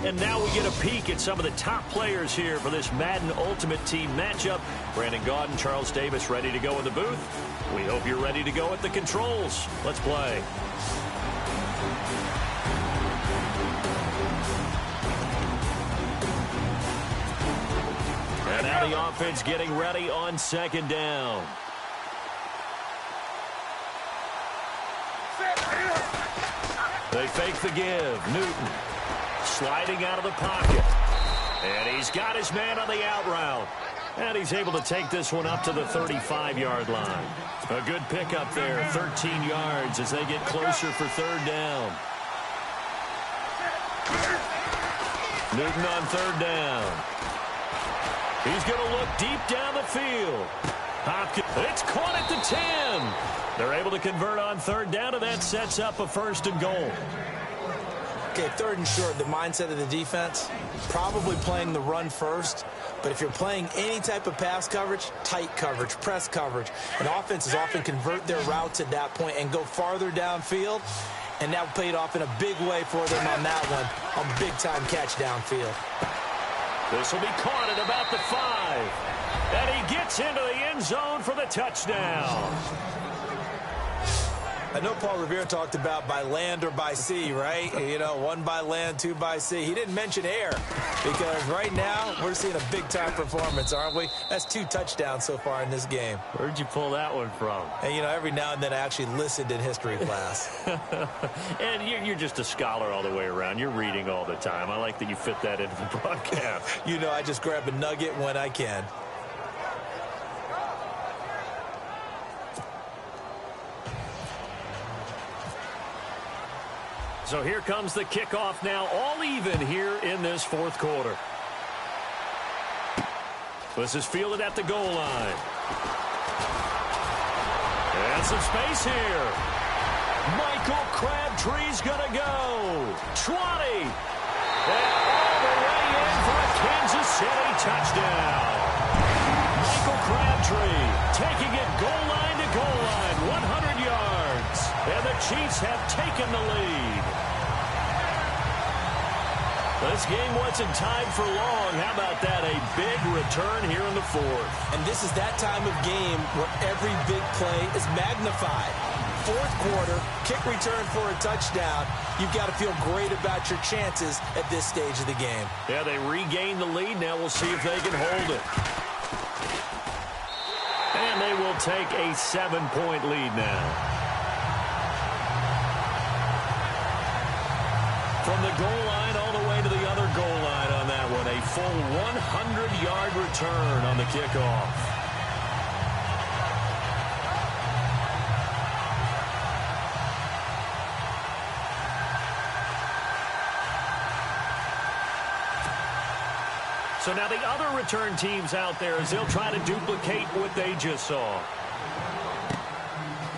And now we get a peek at some of the top players here for this Madden Ultimate Team matchup. Brandon Gaudin, Charles Davis ready to go in the booth. We hope you're ready to go at the controls. Let's play. And now the offense getting ready on second down. They fake the give. Newton sliding out of the pocket. And he's got his man on the out route. And he's able to take this one up to the 35-yard line. A good pickup there, 13 yards as they get closer for third down. Newton on third down. He's going to look deep down the field. Hopkins, it's caught at the 10. They're able to convert on third down, and that sets up a first and goal. Okay, third and short, the mindset of the defense, probably playing the run first. But if you're playing any type of pass coverage, tight coverage, press coverage, and offenses often convert their routes at that point and go farther downfield. And that paid off in a big way for them on that one, on big-time catch downfield. This will be caught at about the 5. And he gets into the end zone for the touchdown. I know Paul Revere talked about by land or by sea, right? You know, 1 by land, 2 by sea. He didn't mention air because right now we're seeing a big-time performance, aren't we? That's 2 touchdowns so far in this game. Where'd you pull that one from? And, you know, every now and then I actually listened in history class. And you're just a scholar all the way around. You're reading all the time. I like that you fit that into the broadcast. You know, I just grab a nugget when I can. So here comes the kickoff now, all even here in this fourth quarter. This is fielded at the goal line. And some space here. Michael Crabtree's going to go. 20. And all the way in for a Kansas City touchdown. Michael Crabtree taking it goal line to goal line, 100 yards. And the Chiefs have taken the lead. This game wasn't tied for long. How about that? A big return here in the fourth. And this is that time of game where every big play is magnified. Fourth quarter, kick return for a touchdown. You've got to feel great about your chances at this stage of the game. Yeah, they regained the lead. Now we'll see if they can hold it. And they will take a 7-point lead now. From the goal line all the way to the other goal line on that one. A full 100-yard return on the kickoff. So now the other return teams out there as they'll try to duplicate what they just saw.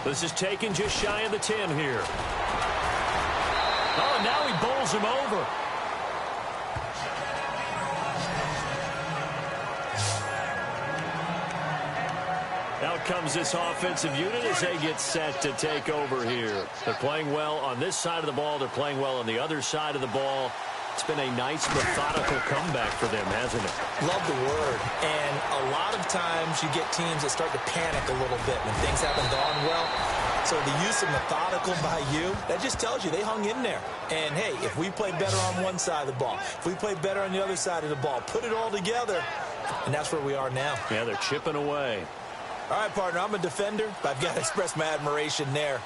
This is taken just shy of the 10 here. Oh, now he bowls him over. Out comes this offensive unit as they get set to take over here. They're playing well on this side of the ball. They're playing well on the other side of the ball. It's been a nice, methodical comeback for them, hasn't it? Love the word. And a lot of times you get teams that start to panic a little bit when things haven't gone well. So the use of methodical by you, that just tells you they hung in there. And, hey, if we play better on one side of the ball, if we play better on the other side of the ball, put it all together, and that's where we are now. Yeah, they're chipping away. All right, partner, I'm a defender, but I've got to express my admiration there.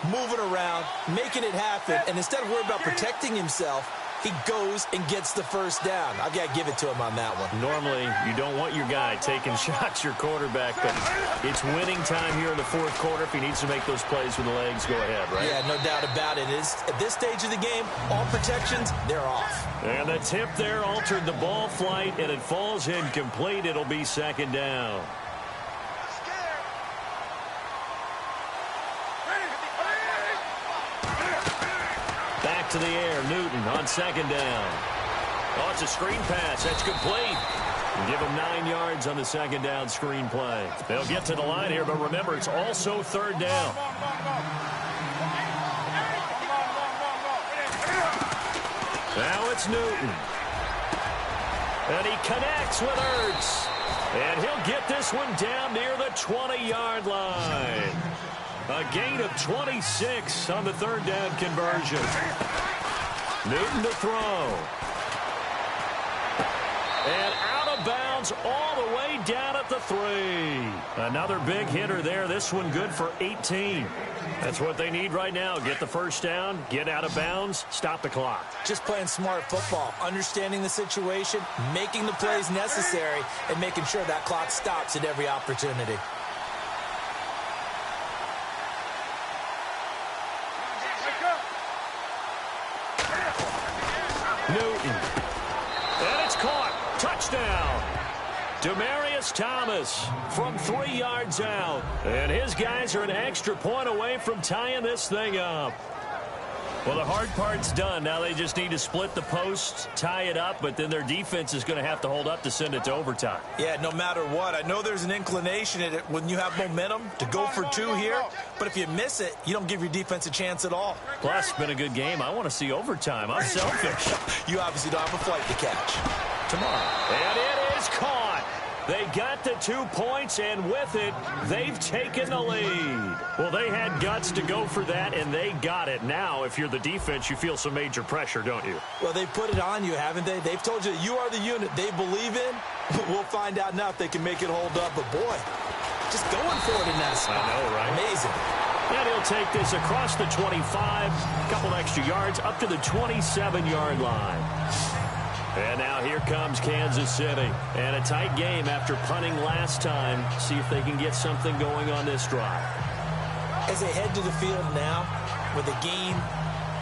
Moving around, making it happen, and instead of worrying about protecting himself, he goes and gets the first down. I've got to give it to him on that one. Normally, you don't want your guy taking shots, your quarterback, but it's winning time here in the fourth quarter. If he needs to make those plays with the legs, go ahead, right? Yeah, no doubt about it. At this stage of the game, all protections, they're off. And the tip there altered the ball flight, and it falls incomplete. It'll be second down. Back to the air, Newton on second down. Oh, it's a screen pass. That's complete. Give him 9 yards on the second down screen play. They'll get to the line here, but remember, it's also third down. Now it's Newton. And he connects with Ertz. And he'll get this one down near the 20-yard line. A gain of 26 on the third down conversion. Newton to throw. And out of bounds all the way down at the 3. Another big hitter there. This one good for 18. That's what they need right now. Get the first down, get out of bounds, stop the clock. Just playing smart football, understanding the situation, making the plays necessary, and making sure that clock stops at every opportunity. Newton. And it's caught. Touchdown. Demaryius Thomas from 3 yards out. And his guys are an extra point away from tying this thing up. Well, the hard part's done. Now they just need to split the posts, tie it up, but then their defense is going to have to hold up to send it to overtime. Yeah, no matter what. I know there's an inclination in it when you have momentum to go for 2 here, but if you miss it, you don't give your defense a chance at all. Plus, it's been a good game. I want to see overtime. I'm selfish. You obviously don't have a flight to catch. Tomorrow. And it is caught. They got the 2 points, and with it, they've taken the lead. Well, they had guts to go for that, and they got it. Now, if you're the defense, you feel some major pressure, don't you? Well, they put it on you, haven't they? They've told you you are the unit they believe in. We'll find out now if they can make it hold up. But, boy, just going for it in that spot. I know, right? Amazing. And he'll take this across the 25, a couple extra yards, up to the 27-yard line. And now here comes Kansas City. And a tight game after punting last time. See if they can get something going on this drive. As they head to the field now, with the game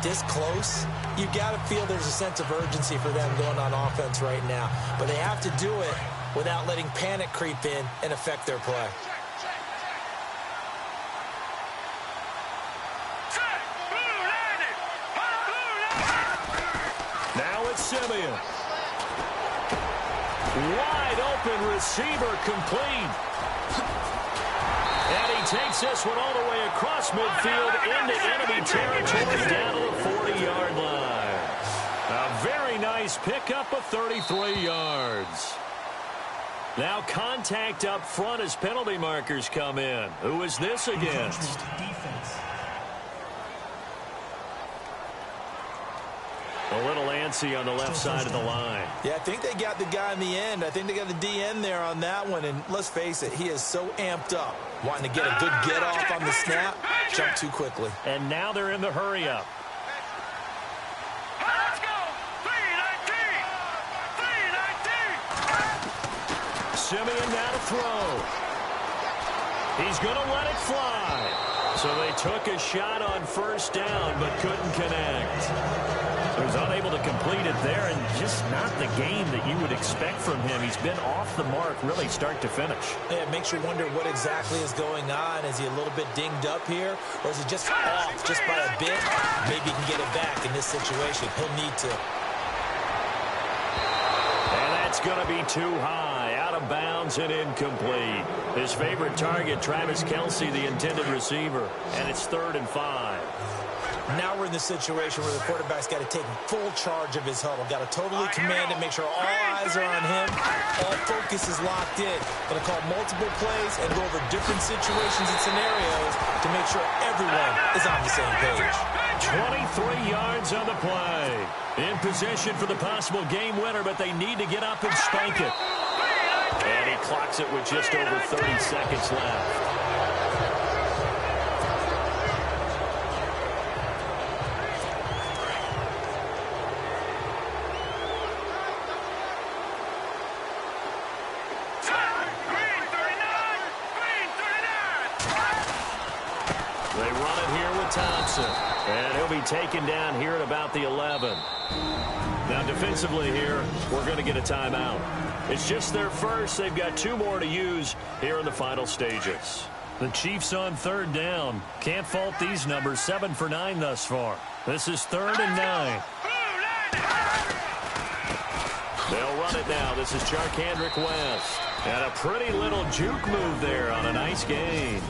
this close, you got to feel there's a sense of urgency for them going on offense right now. But they have to do it without letting panic creep in and affect their play. Now it's Simeon. Wide open receiver complete. And he takes this one all the way across midfield into enemy territory down to the 40-yard line. A very nice pickup of 33 yards. Now contact up front as penalty markers come in. Who is this against? A little antsy on the left side of the line. Yeah, I think they got the guy in the end. I think they got the DN there on that one. And let's face it, he is so amped up. Wanting to get a good get-off on the snap, jump too quickly. And now they're in the hurry-up. Let's go! 3-19! Simeon now to throw. He's going to let it fly. So they took a shot on first down, but couldn't connect. He was unable to complete it there, and just not the game that you would expect from him. He's been off the mark really start to finish. Yeah, it makes you wonder what exactly is going on. Is he a little bit dinged up here, or is he just off just by a bit? Maybe he can get it back in this situation. He'll need to. And that's going to be too high, out of bounds and incomplete. His favorite target, Travis Kelce, the intended receiver, and it's 3rd and 5. Now we're in the situation where the quarterback's got to take full charge of his huddle. Got to totally command it, make sure all eyes are on him. All focus is locked in. Going to call multiple plays and go over different situations and scenarios to make sure everyone is on the same page. 23 yards on the play. In position for the possible game winner, but they need to get up and spank it. And he clocks it with just over 30 seconds left. They run it here with Thompson. And he'll be taken down here at about the 11. Now defensively here, we're going to get a timeout. It's just their first. They've got 2 more to use here in the final stages. The Chiefs on 3rd down. Can't fault these numbers. 7 for 9 thus far. This is 3rd and 9. They'll run it now. This is Charkandrick West. And a pretty little juke move there on a nice gain.